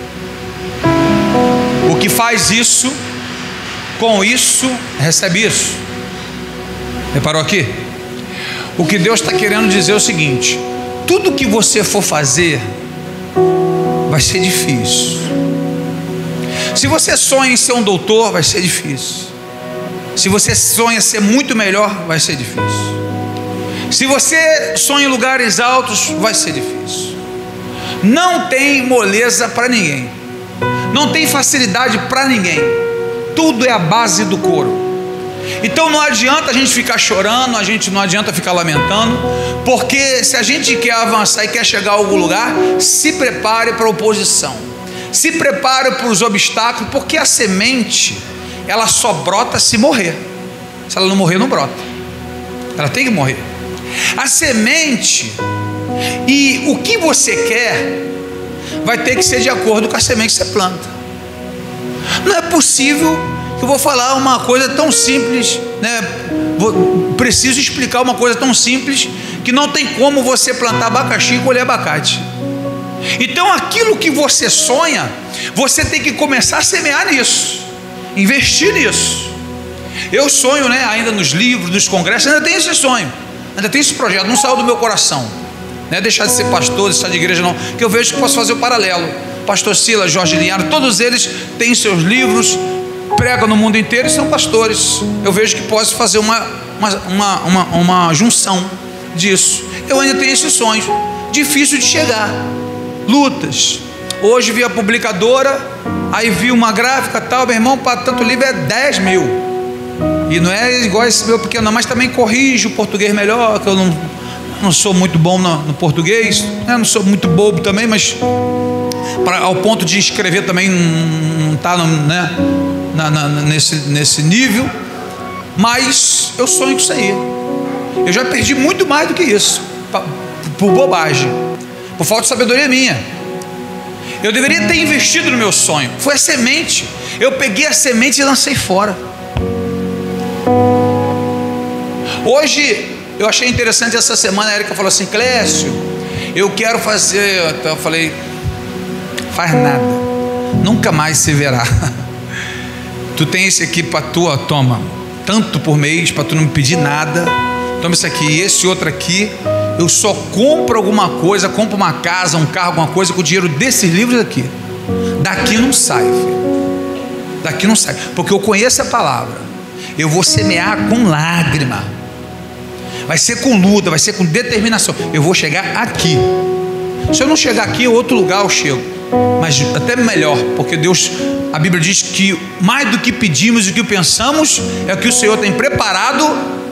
O que faz isso, com isso, recebe isso. Reparou aqui? O que Deus está querendo dizer é o seguinte: tudo que você for fazer vai ser difícil. Se você sonha em ser um doutor, vai ser difícil. Se você sonha em ser muito melhor, vai ser difícil. Se você sonha em lugares altos, vai ser difícil. Não tem moleza para ninguém, não tem facilidade para ninguém. Tudo é a base do couro. Então não adianta a gente ficar chorando, não adianta ficar lamentando, porque se a gente quer avançar e quer chegar a algum lugar, se prepare para a oposição, se prepare para os obstáculos, porque a semente, ela só brota se morrer. Se ela não morrer, não brota, ela tem que morrer. A semente, e o que você quer vai ter que ser de acordo com a semente que você planta. Não é possível que eu vou falar uma coisa tão simples, né? Preciso explicar uma coisa tão simples, que não tem como você plantar abacaxi e colher abacate. Então aquilo que você sonha, você tem que começar a semear nisso, investir nisso. Eu sonho, né, ainda nos livros, nos congressos, ainda tenho esse sonho, ainda tenho esse projeto, não saiu do meu coração. Não é deixar de ser pastor, deixar de igreja não, que eu vejo que posso fazer o paralelo. Pastor Silas, Jorge Linhares, todos eles têm seus livros, pregam no mundo inteiro e são pastores. Eu vejo que posso fazer uma junção disso. Eu ainda tenho esse sonho, difícil de chegar, lutas. Hoje vi a publicadora, aí vi uma gráfica tal, meu irmão, para tanto livro é 10 mil. E não é igual esse meu pequeno, mas também corrijo o português melhor, que eu não sou muito bom no português, né? Não sou muito bobo também, mas ao ponto de escrever também não está, né, nesse nível. Mas eu sonho com isso aí. Eu já perdi muito mais do que isso, por bobagem, por falta de sabedoria minha. Eu deveria ter investido no meu sonho. Foi a semente. Eu peguei a semente e lancei fora. Hoje eu achei interessante, essa semana a Érica falou assim: Clécio, eu quero fazer. Então eu falei: faz nada, nunca mais se verá. Tu tem esse aqui para tua, toma, tanto por mês, para tu não me pedir nada. Toma isso aqui, e esse outro aqui, eu só compro alguma coisa, compro uma casa, um carro, alguma coisa com o dinheiro desses livros aqui. Daqui não sai, filho. Daqui não sai, porque eu conheço a palavra. Eu vou semear com lágrima, vai ser com luta, vai ser com determinação. Eu vou chegar aqui. Se eu não chegar aqui, em outro lugar eu chego, mas até melhor, porque Deus, a Bíblia diz que mais do que pedimos e o que pensamos é o que o Senhor tem preparado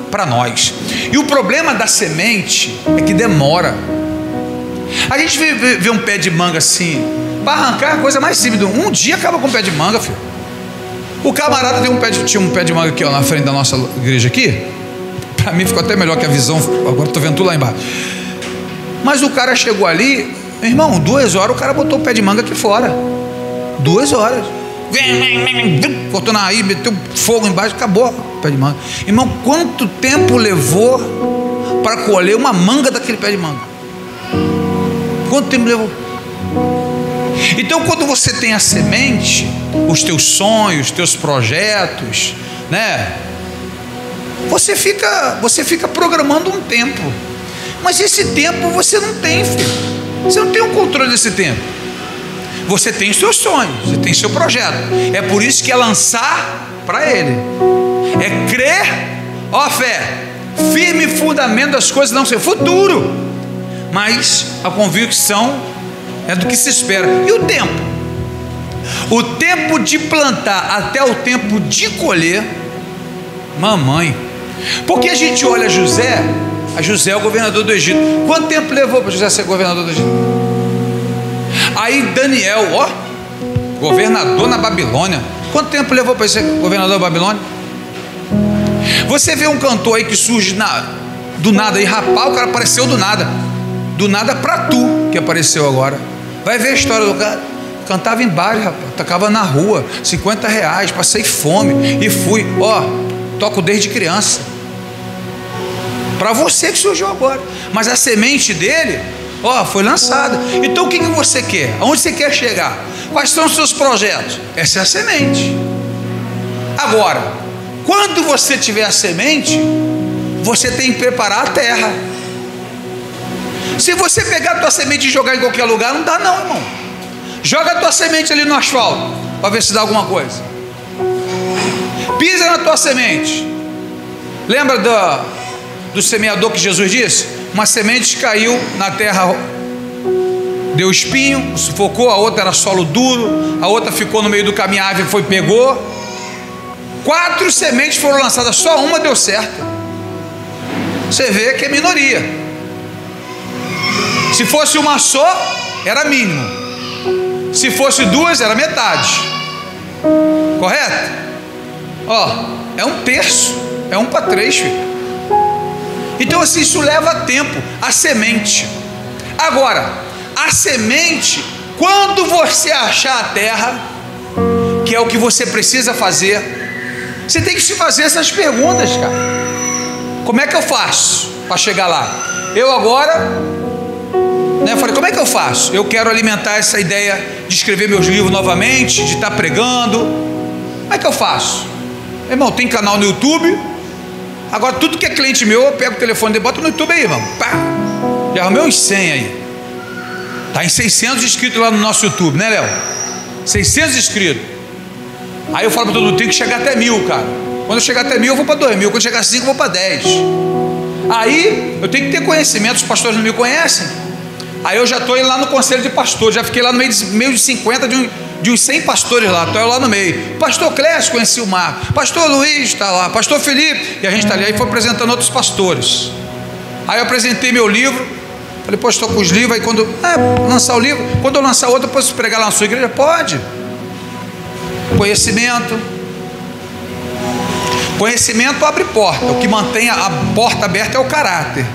para nós. E o problema da semente é que demora. A gente vê um pé de manga assim, para arrancar a coisa mais simples, um dia acaba com um pé de manga, filho. O camarada tinha um pé de manga aqui, ó, na frente da nossa igreja aqui. Para mim ficou até melhor que a visão. Agora estou vendo tudo lá embaixo. Mas o cara chegou ali, meu irmão, 2 horas o cara botou o pé de manga aqui fora. 2 horas. Cortou na raiz, meteu fogo embaixo, acabou o pé de manga. Irmão, quanto tempo levou para colher uma manga daquele pé de manga? Quanto tempo levou? Então, quando você tem a semente, os teus sonhos, os teus projetos, né? Você fica programando um tempo, mas esse tempo você não tem, filho. Você não tem o controle desse tempo. Você tem os seus sonhos, você tem seu projeto. É por isso que é lançar para Ele, é crer, ó fé, firme fundamento das coisas não ser futuro, mas a convicção é do que se espera. E o tempo? O tempo de plantar até o tempo de colher, mamãe. Porque a gente olha José é o governador do Egito. Quanto tempo levou para José ser governador do Egito? Aí Daniel, governador na Babilônia. Quanto tempo levou para ser governador da Babilônia? Você vê um cantor aí que surge do nada, e rapaz, o cara apareceu do nada para tu que apareceu agora. Vai ver a história do cara. Cantava em bares, rapaz, tocava na rua, R$50, passei fome e fui, toco desde criança. Para você que surgiu agora, mas a semente dele, foi lançada. Então o que você quer? Aonde você quer chegar? Quais são os seus projetos? Essa é a semente. Agora, quando você tiver a semente, você tem que preparar a terra. Se você pegar a tua semente e jogar em qualquer lugar, não dá não, irmão. Joga a tua semente ali no asfalto, para ver se dá alguma coisa. Pisa na tua semente. Lembra do semeador que Jesus disse? Uma semente caiu na terra, deu espinho, sufocou. A outra era solo duro, a outra ficou no meio do caminho, a ave pegou. 4 sementes foram lançadas, só uma deu certo. Você vê que é minoria. Se fosse uma só, era mínimo. Se fosse 2, era metade. Correto? É 1/3, é 1/3, filho. Então assim, isso leva tempo. A semente. Agora, a semente, quando você achar a terra, que é o que você precisa fazer, você tem que se fazer essas perguntas, cara. Como é que eu faço para chegar lá? Eu agora, falei, como é que eu faço? Eu quero alimentar essa ideia de escrever meus livros novamente, de estar pregando. Como é que eu faço? Irmão, tem canal no YouTube. Agora tudo que é cliente meu, eu pego o telefone e boto no YouTube aí, irmão. Pá. Já arrumei uns 100 aí. Está em 600 inscritos lá no nosso YouTube, né, Léo? 600 inscritos. Aí eu falo para todo mundo, tem que chegar até 1000, cara. Quando eu chegar até 1000, eu vou para 2000. Quando chegar a 5, eu vou para 10. Aí eu tenho que ter conhecimento. Os pastores não me conhecem. Aí eu já estou indo lá no conselho de pastores. Já fiquei lá no meio de 50 de uns 100 pastores lá. Estou lá no meio. Pastor Clécio, conheci o Marco. Pastor Luiz está lá. Pastor Felipe. E a gente está ali. Aí foi apresentando outros pastores. Aí eu apresentei meu livro. Falei, pô, estou com os livros. Aí quando lançar o livro, quando eu lançar outro, eu posso pregar lá na sua igreja? Pode. Conhecimento abre porta. O que mantém a porta aberta é o caráter,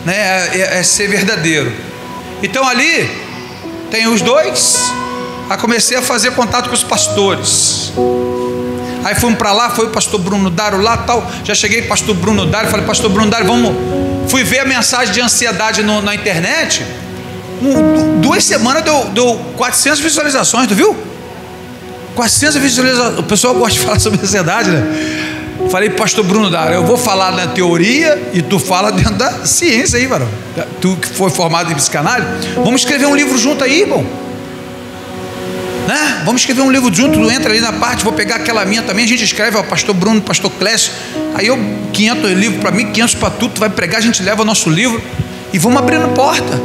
né? É ser verdadeiro. Então ali tem os dois. Aí comecei a fazer contato com os pastores. Aí fomos para lá, foi o pastor Bruno Dário lá, tal. Já cheguei pastor Bruno Dário, falei, pastor Bruno Dário, vamos. Fui ver a mensagem de ansiedade na internet. 2 semanas deu 400 visualizações, tu viu? 400 visualizações. O pessoal gosta de falar sobre ansiedade, né? Falei, pastor Bruno Dário, eu vou falar na teoria e tu fala dentro da ciência aí, varão. Tu que foi formado em psicanálise, vamos escrever um livro junto aí, irmão. Né? Vamos escrever um livro junto, tu entra ali na parte, vou pegar aquela minha também, a gente escreve, ó, pastor Bruno, pastor Clécio, aí 500 livros para mim, 500 para tu vai pregar, a gente leva o nosso livro e vamos abrindo porta.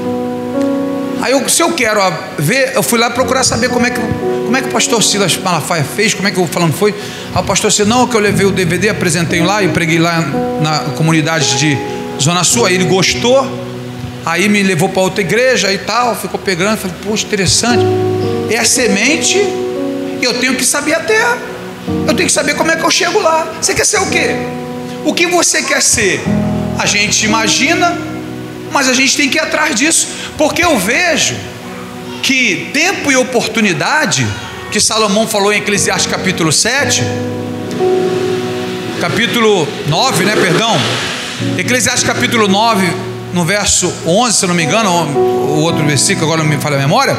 Aí se eu quero ver, eu fui lá procurar saber como é que o pastor Silas Malafaia fez, como é que o falando foi. Aí o pastor disse, não, que eu levei o DVD, apresentei lá e preguei lá na comunidade de Zona Sul, aí ele gostou, aí me levou para outra igreja e tal, ficou pegando, falei, poxa, interessante, é a semente, e eu tenho que saber a terra, eu tenho que saber como é que eu chego lá. Você quer ser o quê? O que você quer ser? A gente imagina, mas a gente tem que ir atrás disso, porque eu vejo que tempo e oportunidade, que Salomão falou em Eclesiastes capítulo 7, capítulo 9, né, perdão, Eclesiastes capítulo 9, no verso 11, se eu não me engano, o outro versículo, agora não me falha a memória,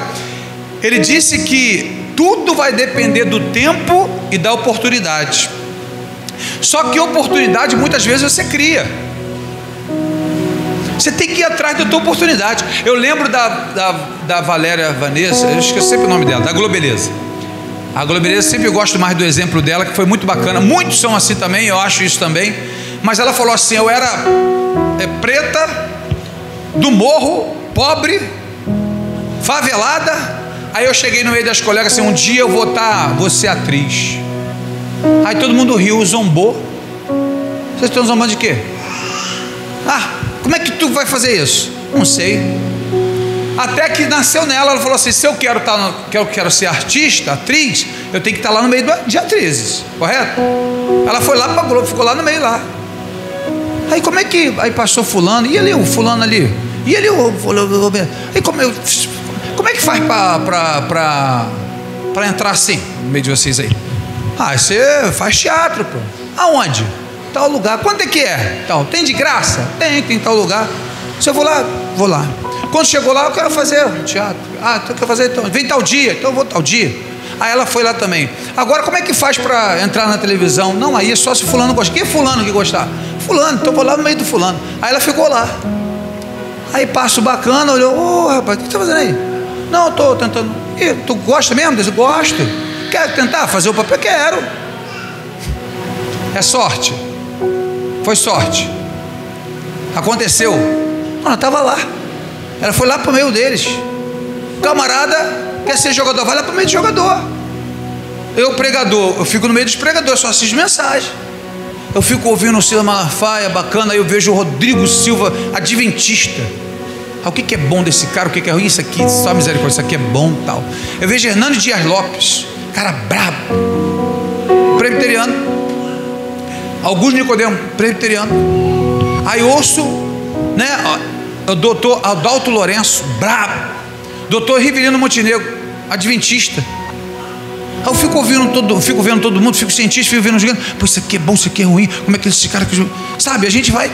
ele disse que tudo vai depender do tempo e da oportunidade. Só que oportunidade muitas vezes você cria. Você tem que ir atrás da tua oportunidade. Eu lembro da Valéria Vanessa, eu esqueci sempre o nome dela, da Globeleza. A Globeleza, sempre eu gosto mais do exemplo dela, que foi muito bacana. Muitos são assim também, eu acho isso também. Mas ela falou assim, eu era preta, do morro, pobre, favelada. Aí eu cheguei no meio das colegas assim, um dia eu vou ser atriz. Aí todo mundo riu, zombou. Vocês estão zombando de quê? Como é que tu vai fazer isso? Não sei. Até que nasceu nela, ela falou assim: se eu quero ser artista, atriz, eu tenho que estar lá no meio de atrizes, correto? Ela foi lá para a Globo, ficou lá no meio lá. Aí como é que, aí passou fulano, e ali o fulano ali, e ali o aí como é que faz para entrar assim, no meio de vocês aí? Você faz teatro, pô. Aonde? Tal lugar. Quanto é que é? Tal. Tem de graça? Tem tal lugar. Se eu vou lá. Quando chegou lá, eu quero fazer teatro. Tu quer fazer? Então, vem tal dia. Então eu vou tal dia. Aí ela foi lá também. Agora, como é que faz para entrar na televisão? Não, aí é só se fulano gostar. Quem é fulano que gostar? Fulano, então eu vou lá no meio do fulano. Aí ela ficou lá. Aí passo bacana, olhou: rapaz, o que você está fazendo aí? Não, eu estou tentando. Tu gosta mesmo? Eu gosto. Quer tentar fazer o papel? Quero. É sorte. Foi sorte. Aconteceu. Ela estava lá. Ela foi lá para o meio deles. Camarada quer ser jogador, vai lá para o meio de jogador. Eu, pregador, eu fico no meio dos pregadores, só assisto mensagem. Eu fico ouvindo o Silas Malafaia, bacana. Aí eu vejo o Rodrigo Silva, adventista. O que é bom desse cara, o que é ruim? Isso aqui, só misericórdia, isso aqui é bom, tal. Eu vejo Hernando Dias Lopes, cara brabo, presbiteriano. Augusto Nicodemo, presbiteriano. Aí ouço, né, o doutor Adalto Lourenço, brabo. Doutor Rivelino Montenegro, adventista. Aí eu fico vendo todo mundo, fico cientista, fico vendo gigante. Pô, isso aqui é bom, isso aqui é ruim. Como é que esse cara, sabe? A gente vai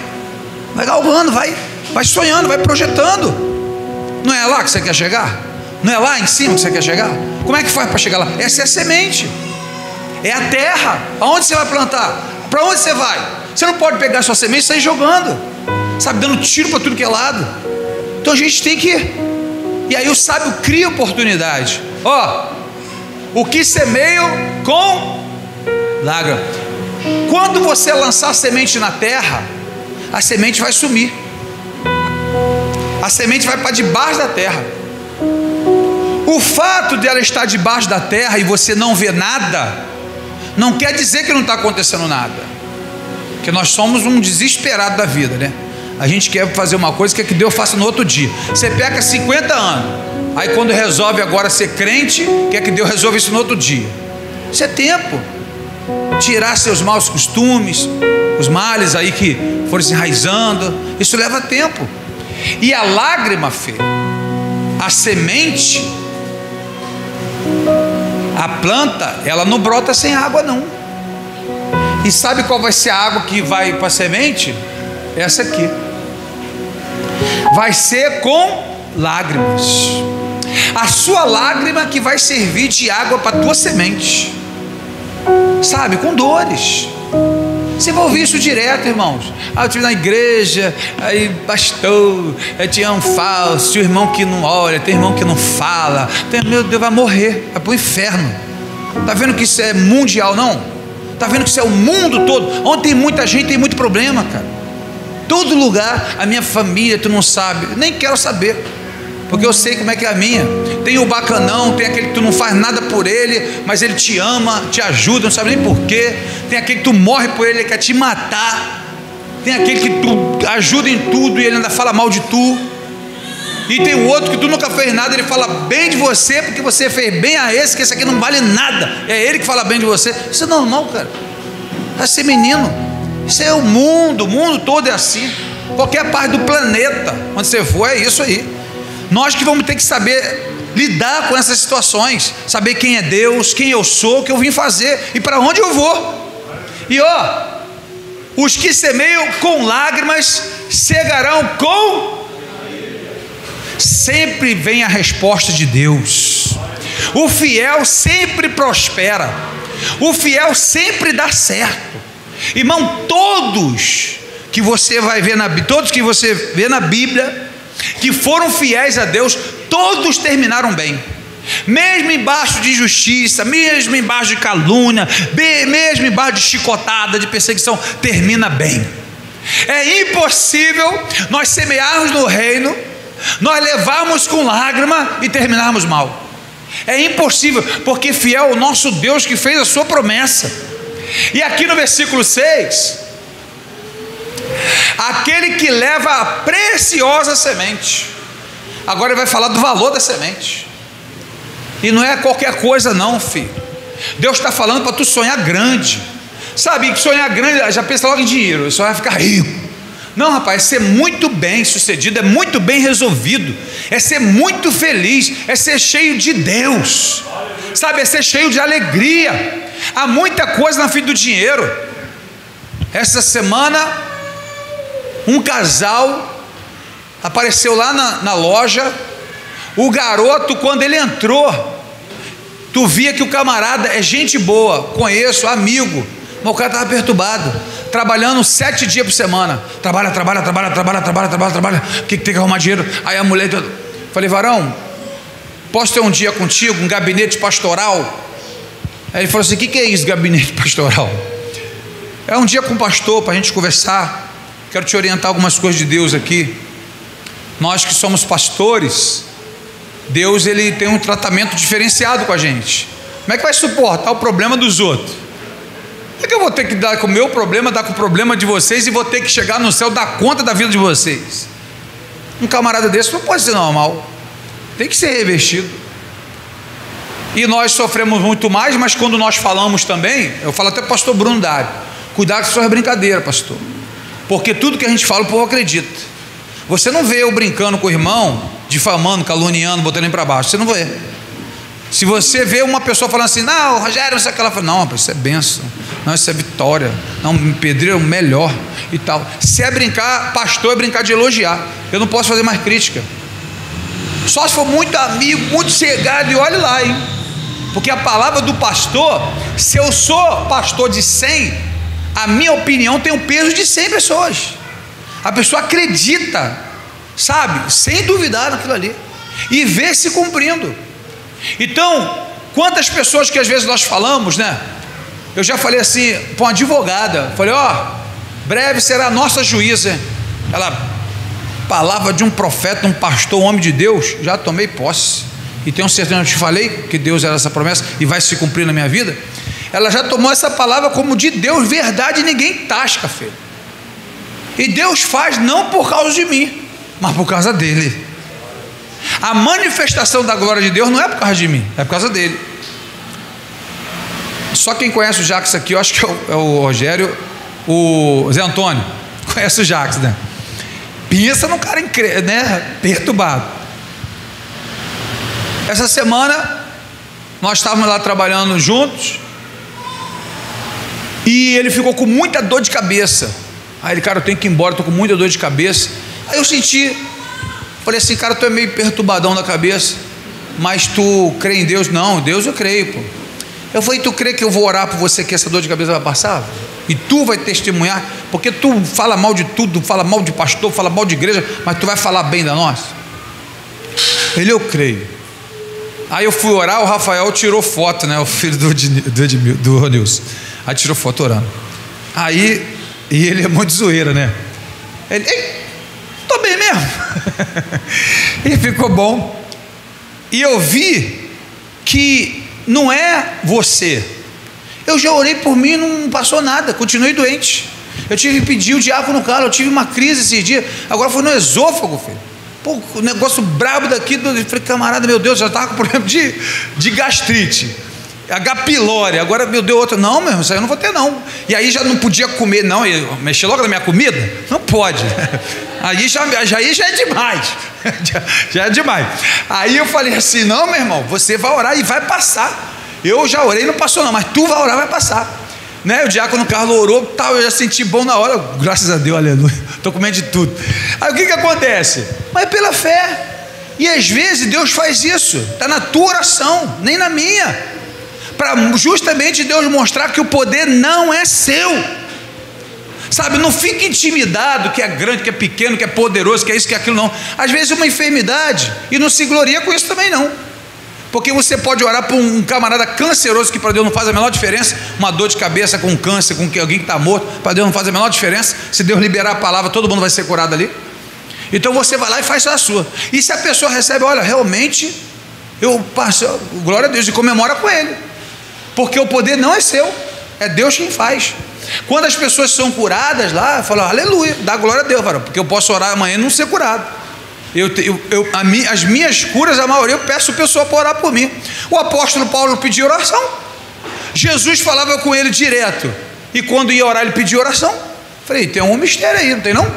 galgando, vai sonhando, vai projetando. Não é lá que você quer chegar? Não é lá em cima que você quer chegar? Como é que faz para chegar lá? Essa é a semente, é a terra. Aonde você vai plantar? Para onde você vai? Você não pode pegar a sua semente e sair jogando, sabe, dando tiro para tudo que é lado. Então a gente tem que. E aí o sábio cria oportunidade. O que semeio com lágrima. Quando você lançar a semente na terra, a semente vai sumir. A semente vai para debaixo da terra. O fato de ela estar debaixo da terra e você não ver nada, não quer dizer que não está acontecendo nada. Porque nós somos um desesperado da vida, né? A gente quer fazer uma coisa que Deus faça no outro dia. Você pega 50 anos, aí quando resolve agora ser crente, quer que Deus resolva isso no outro dia. Isso é tempo. Tirar seus maus costumes, os males aí que foram se enraizando, isso leva tempo. E a lágrima, filho, a semente, a planta, ela não brota sem água, não. E sabe qual vai ser a água que vai para a semente? Essa aqui. Vai ser com lágrimas. A sua lágrima que vai servir de água para a tua semente, sabe, com dores. Você vai ouvir isso direto, irmãos. Eu estive na igreja, aí pastor, tinha um falso, tinha um irmão que não olha, tem irmão que não fala, meu Deus, vai morrer, vai para o inferno. Está vendo que isso é mundial, não? Está vendo que isso é o mundo todo? Onde tem muita gente, tem muito problema, cara. Todo lugar, a minha família, tu não sabe, nem quero saber, porque eu sei como é que é a minha. Tem o bacanão, tem aquele que tu não faz nada por ele, mas ele te ama, te ajuda, não sabe nem porquê. Tem aquele que tu morre por ele, ele quer te matar. Tem aquele que tu ajuda em tudo e ele ainda fala mal de tu. E tem o outro que tu nunca fez nada, ele fala bem de você porque você fez bem a esse, que esse aqui não vale nada. É ele que fala bem de você. Isso é normal, cara. Vai ser menino. Isso é o mundo todo é assim. Qualquer parte do planeta onde você for, é isso aí. Nós que vamos ter que saber lidar com essas situações, saber quem é Deus, quem eu sou, o que eu vim fazer e para onde eu vou. E os que semeiam com lágrimas cegarão com. Sempre vem a resposta de Deus. O fiel sempre prospera. O fiel sempre dá certo. Irmão, todos que você vê na Bíblia, que foram fiéis a Deus, todos terminaram bem. Mesmo embaixo de injustiça, mesmo embaixo de calúnia, mesmo embaixo de chicotada, de perseguição, termina bem. É impossível nós semearmos no reino, nós levarmos com lágrima e terminarmos mal. É impossível, porque fiel é o nosso Deus que fez a sua promessa. E aqui no versículo 6, aquele que leva a preciosa semente. Agora ele vai falar do valor da semente. E não é qualquer coisa não, filho. Deus está falando para tu sonhar grande. Sabe, que sonhar grande, já pensa logo em dinheiro, só vai ficar rico. Não, rapaz, é ser muito bem sucedido, é muito bem resolvido, é ser muito feliz, é ser cheio de Deus, sabe, é ser cheio de alegria. Há muita coisa na frente do dinheiro. Essa semana, um casal apareceu lá na loja. O garoto, quando ele entrou, tu via que o camarada é gente boa, conheço, amigo, mas o cara estava perturbado, trabalhando 7 dias por semana, trabalha, que tem que arrumar dinheiro. Aí a mulher, falei, varão, posso ter um dia contigo, um gabinete pastoral? Aí ele falou assim, o que é isso, gabinete pastoral? É um dia com o pastor, para a gente conversar, quero te orientar algumas coisas de Deus aqui. Nós que somos pastores, Deus, ele tem um tratamento diferenciado com a gente. Como é que vai suportar o problema dos outros? É que eu vou ter que dar com o meu problema, dar com o problema de vocês, e vou ter que chegar no céu, dar conta da vida de vocês? Um camarada desse não pode ser normal, tem que ser revestido. E nós sofremos muito mais, mas quando nós falamos também, eu falo até para o pastor Bruno Dário, cuidado com suas brincadeiras, pastor, porque tudo que a gente fala o povo acredita. Você não vê eu brincando com o irmão, difamando, caluniando, botando ele para baixo, você não vê. Se você vê uma pessoa falando assim, não, Rogério, não sei o que, ela fala, não, rapaz, isso é bênção, não, isso é vitória, não, pedreiro melhor e tal. Se é brincar, pastor, é brincar de elogiar. Eu não posso fazer mais crítica, só se for muito amigo, muito chegado, e olhe lá, hein? Porque a palavra do pastor, se eu sou pastor de 100, a minha opinião tem o peso de 100 pessoas. A pessoa acredita, sabe, sem duvidar naquilo ali, e vê se cumprindo. Então, quantas pessoas que às vezes nós falamos, né? Eu já falei assim para uma advogada, falei, breve será a nossa juíza. Ela, palavra de um profeta, um pastor, um homem de Deus, já tomei posse, e tenho certeza, eu te falei que Deus era essa promessa, e vai se cumprir na minha vida. Ela já tomou essa palavra como de Deus, verdade, ninguém tasca, filho. E Deus faz não por causa de mim, mas por causa dele. A manifestação da glória de Deus não é por causa de mim, é por causa dele. Só quem conhece o Jacques aqui, eu acho que é o Rogério, o Zé Antônio, conhece o Jacques, né? Pensa num cara né, perturbado. Essa semana nós estávamos lá trabalhando juntos, e ele ficou com muita dor de cabeça. Aí ele, cara, eu tenho que ir embora, estou com muita dor de cabeça. Aí eu senti, falei assim, cara, tu é meio perturbadão da cabeça, mas tu crê em Deus? Não, Deus eu creio, pô. Eu falei, tu crê que eu vou orar por você, que essa dor de cabeça vai passar? E tu vai testemunhar, porque tu fala mal de tudo, fala mal de pastor, fala mal de igreja, mas tu vai falar bem da nossa? Ele, eu creio. Aí eu fui orar, o Rafael tirou foto, né, o filho do Ronilson, aí tirou foto orando. Aí, e ele é muito zoeira, né? Ele, tô bem mesmo. E ficou bom. E eu vi que não é você. Eu já orei por mim, não passou nada, continuei doente. Eu tive que pedir o diácono Carlos, eu tive uma crise esses dias, agora foi no esôfago, filho. Pô, o negócio brabo daqui, eu falei, camarada, meu Deus, já estava com problema de gastrite, H. pylori, agora meu Deus, outro, não, mesmo, isso aí eu não vou ter não. E aí já não podia comer, não, mexer logo na minha comida? Não pode. Aí já é demais. já é demais. Aí eu falei assim, não, meu irmão, você vai orar e vai passar. Eu já orei, não passou não, mas tu vai orar, vai passar. Né? O diácono Carlos orou, tal, eu já senti bom na hora, graças a Deus, aleluia, estou comendo de tudo. Aí o que acontece? Mas pela fé. E às vezes Deus faz isso, está na tua oração, nem na minha, para justamente Deus mostrar que o poder não é seu, sabe? Não fique intimidado que é grande, que é pequeno, que é poderoso, que é isso, que é aquilo, não. Às vezes uma enfermidade, e não se gloria com isso também não, porque você pode orar por um camarada canceroso que para Deus não faz a menor diferença, uma dor de cabeça com câncer, com alguém que está morto, para Deus não faz a menor diferença. Se Deus liberar a palavra, todo mundo vai ser curado ali. Então você vai lá e faz a sua, e se a pessoa recebe, olha, realmente eu passo, glória a Deus, e comemora com ele, porque o poder não é seu, é Deus quem faz. Quando as pessoas são curadas lá, falam, aleluia, dá glória a Deus, porque eu posso orar amanhã e não ser curado. As minhas curas, a maioria, eu peço a pessoa para orar por mim. O apóstolo Paulo pedia oração. Jesus falava com ele direto. E quando ia orar, ele pedia oração. Falei, tem um mistério aí, não tem não?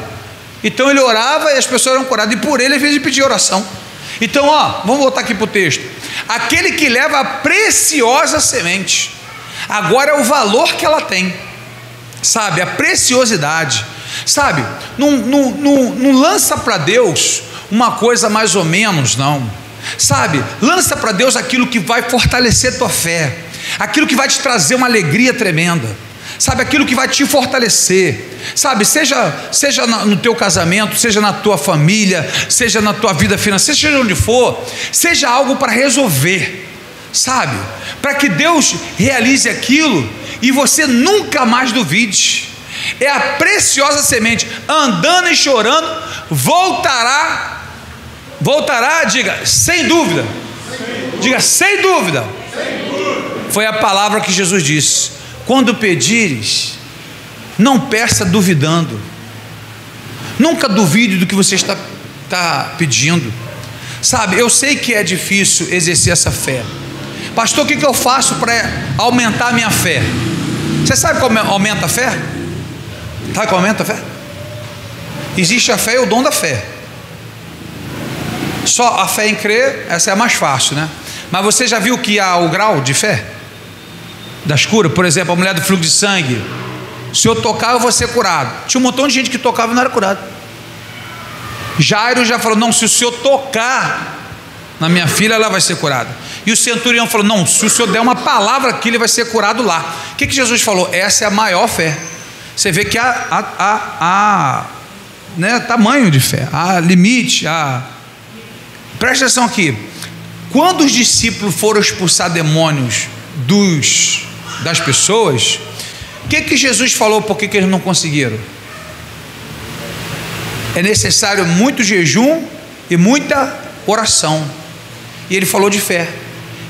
Então ele orava e as pessoas eram curadas. E por ele, às vezes, ele pedia oração. Então, vamos voltar aqui para o texto. Aquele que leva a preciosa semente. Agora é o valor que ela tem. Sabe, a preciosidade. Sabe, não lança para Deus uma coisa mais ou menos, não. Sabe, lança para Deus aquilo que vai fortalecer tua fé, aquilo que vai te trazer uma alegria tremenda, sabe, aquilo que vai te fortalecer, sabe, seja no teu casamento, seja na tua família, seja na tua vida financeira, seja onde for, seja algo para resolver, sabe, para que Deus realize aquilo e você nunca mais duvide. É a preciosa semente, andando e chorando, voltará, diga, sem dúvida, diga, sem dúvida. Foi a palavra que Jesus disse: quando pedires, não peça duvidando, nunca duvide do que você está pedindo, sabe, eu sei que é difícil exercer essa fé, pastor, o que eu faço para aumentar a minha fé? Você sabe como aumenta a fé? Sabe como aumenta a fé? Existe a fé e o dom da fé. Só a fé em crer, essa é a mais fácil, né? Mas você já viu que há o grau de fé das curas? Por exemplo, a mulher do fluxo de sangue, se eu tocar eu vou ser curado. Tinha um montão de gente que tocava e não era curado. Jairo já falou, não, se o senhor tocar na minha filha, ela vai ser curada. E o centurião falou, não, se o senhor der uma palavra aqui, ele vai ser curado lá. O que Jesus falou? Essa é a maior fé. Você vê que há né, tamanho de fé, há limite, presta atenção aqui. Quando os discípulos foram expulsar demônios das pessoas, o que Jesus falou? Por que eles não conseguiram? É necessário muito jejum e muita oração. E ele falou de fé,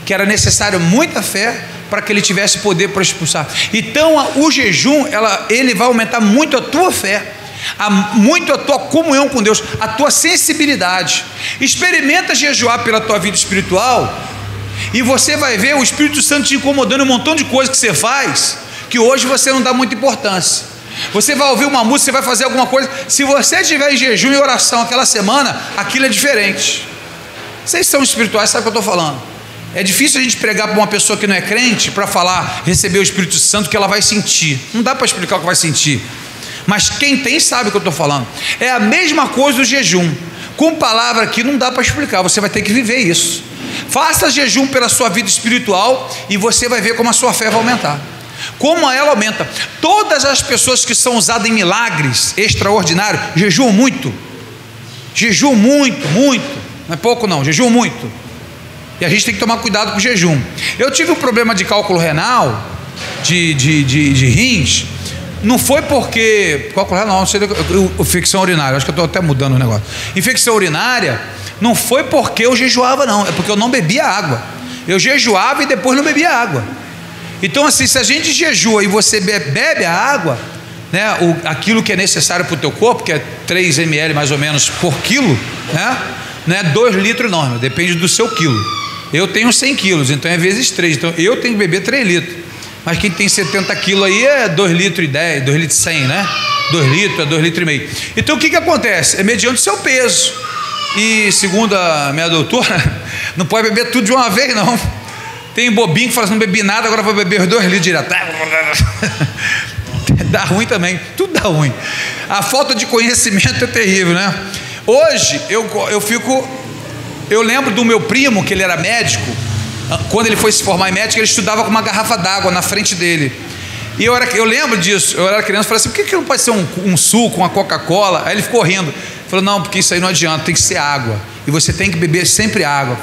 que era necessário muita fé para que ele tivesse poder para expulsar. Então o jejum, ele vai aumentar muito a tua fé, muito a tua comunhão com Deus, a tua sensibilidade. Experimenta jejuar pela tua vida espiritual e você vai ver o Espírito Santo te incomodando um montão de coisa que você faz, que hoje você não dá muita importância. Você vai ouvir uma música, você vai fazer alguma coisa, se você estiver em jejum e oração aquela semana, aquilo é diferente. Vocês são espirituais, sabe o que eu estou falando? É difícil a gente pregar para uma pessoa que não é crente, para falar, receber o Espírito Santo, que ela vai sentir. Não dá para explicar o que vai sentir. Mas quem tem sabe o que eu estou falando. É a mesma coisa do jejum. Com palavra aqui não dá para explicar, você vai ter que viver isso. Faça jejum pela sua vida espiritual e você vai ver como a sua fé vai aumentar. Como ela aumenta. Todas as pessoas que são usadas em milagres extraordinários, jejuam muito. Jejuam muito, muito. Não é pouco não, jejuam muito. E a gente tem que tomar cuidado com o jejum. Eu tive um problema de cálculo renal, de rins. Não foi porque cálculo renal, não sei, infecção urinária. Acho que eu estou até mudando o negócio. Infecção urinária não foi porque eu jejuava, não. É porque eu não bebia água. Eu jejuava e depois não bebia água. Então assim, se a gente jejua e você bebe a água, né, aquilo que é necessário para o teu corpo, que é 3 ml mais ou menos por quilo, né, não é 2 litros não, depende do seu quilo. Eu tenho 100 quilos, então é vezes 3, então eu tenho que beber 3 litros, mas quem tem 70 quilos aí é 2 litros e 10, 2 litros e 100, né? 2 litros é 2 litros e meio. Então o que acontece? É mediante o seu peso, e segundo a minha doutora, não pode beber tudo de uma vez não. Tem bobinho que fala assim, não bebi nada, agora vou beber 2 litros direto. Dá ruim também, tudo dá ruim. A falta de conhecimento é terrível, né? Hoje eu lembro do meu primo, que ele era médico. Quando ele foi se formar em médico, ele estudava com uma garrafa d'água na frente dele. E eu lembro disso, eu era criança, falei assim, por que não pode ser um suco, uma Coca-Cola? Aí ele ficou rindo, falou, não, porque isso aí não adianta, tem que ser água, e você tem que beber sempre água.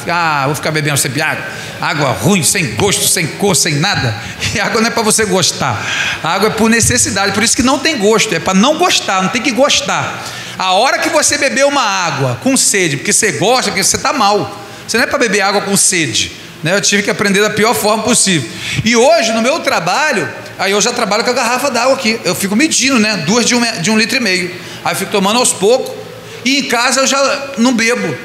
Vou ficar bebendo sempre água, água ruim, sem gosto, sem cor, sem nada. E água não é para você gostar, a água é por necessidade, por isso que não tem gosto, é para não gostar, não tem que gostar. A hora que você beber uma água com sede, porque você gosta, porque você está mal, você não é para beber água com sede, né? Eu tive que aprender da pior forma possível. E hoje no meu trabalho, aí eu já trabalho com a garrafa d'água aqui, eu fico medindo, né? 2 de 1,5 litro, aí eu fico tomando aos poucos. E em casa eu já não bebo.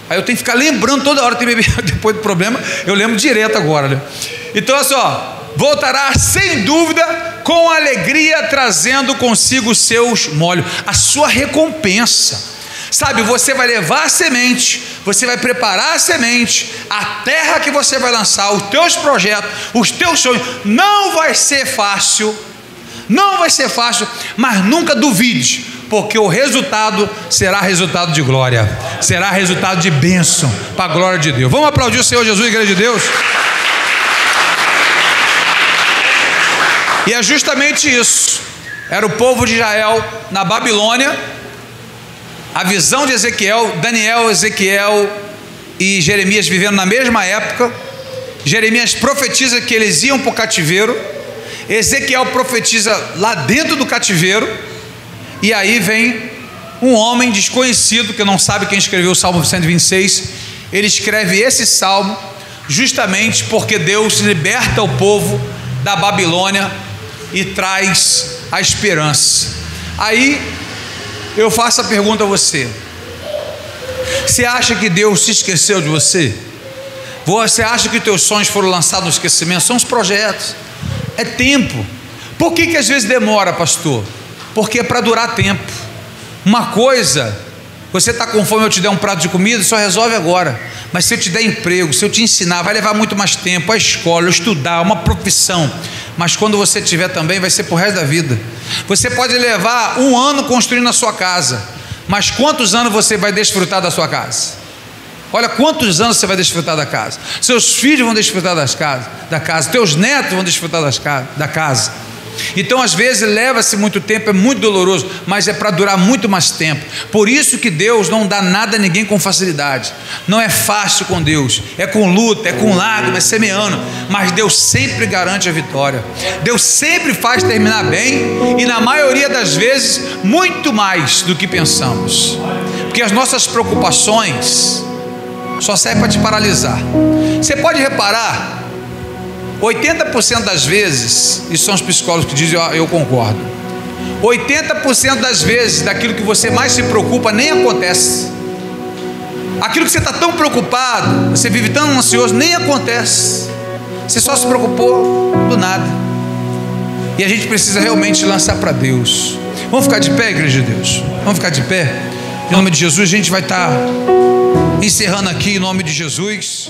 Aí eu tenho que ficar lembrando toda hora de beber. Depois do problema, eu lembro direto agora, né? Então, olha só, voltará sem dúvida com alegria, trazendo consigo os seus molhos, a sua recompensa. Sabe, você vai levar a semente, você vai preparar a semente, a terra que você vai lançar, os teus projetos, os teus sonhos. Não vai ser fácil, mas nunca duvide, porque o resultado será resultado de glória, será resultado de bênção, para a glória de Deus. Vamos aplaudir o Senhor Jesus, igreja de Deus? E é justamente isso. Era o povo de Israel na Babilônia. A visão de Ezequiel, Daniel, Ezequiel e Jeremias vivendo na mesma época. Jeremias profetiza que eles iam para o cativeiro, Ezequiel profetiza lá dentro do cativeiro, e aí vem um homem desconhecido, que não sabe quem escreveu o Salmo 126, ele escreve esse salmo justamente porque Deus liberta o povo da Babilônia e traz a esperança. Aí eu faço a pergunta a você: você acha que Deus se esqueceu de você? Você acha que teus sonhos foram lançados no esquecimento? São os projetos, é tempo. Por que às vezes demora, pastor? Porque é para durar tempo. Uma coisa, você está com fome, eu te der um prato de comida, só resolve agora. Mas se eu te der emprego, se eu te ensinar, vai levar muito mais tempo, a escola, estudar, uma profissão. Mas quando você tiver também, vai ser para o resto da vida. Você pode levar 1 ano construindo a sua casa, mas quantos anos você vai desfrutar da sua casa? Olha quantos anos você vai desfrutar da casa. Seus filhos vão desfrutar da casa, teus netos vão desfrutar da casa. Então às vezes leva-se muito tempo, é muito doloroso, mas é para durar muito mais tempo. Por isso que Deus não dá nada a ninguém com facilidade. Não é fácil com Deus, é com luta, é com lágrimas, é semeando, mas Deus sempre garante a vitória. Deus sempre faz terminar bem, e na maioria das vezes muito mais do que pensamos, porque as nossas preocupações só servem para te paralisar. Você pode reparar, 80% das vezes, e são os psicólogos que dizem, eu concordo, 80% das vezes daquilo que você mais se preocupa nem acontece. Aquilo que você está tão preocupado, você vive tão ansioso, nem acontece. Você só se preocupou do nada. E a gente precisa realmente lançar para Deus. Vamos ficar de pé, igreja de Deus? Vamos ficar de pé? Em nome de Jesus, a gente vai estar encerrando aqui em nome de Jesus.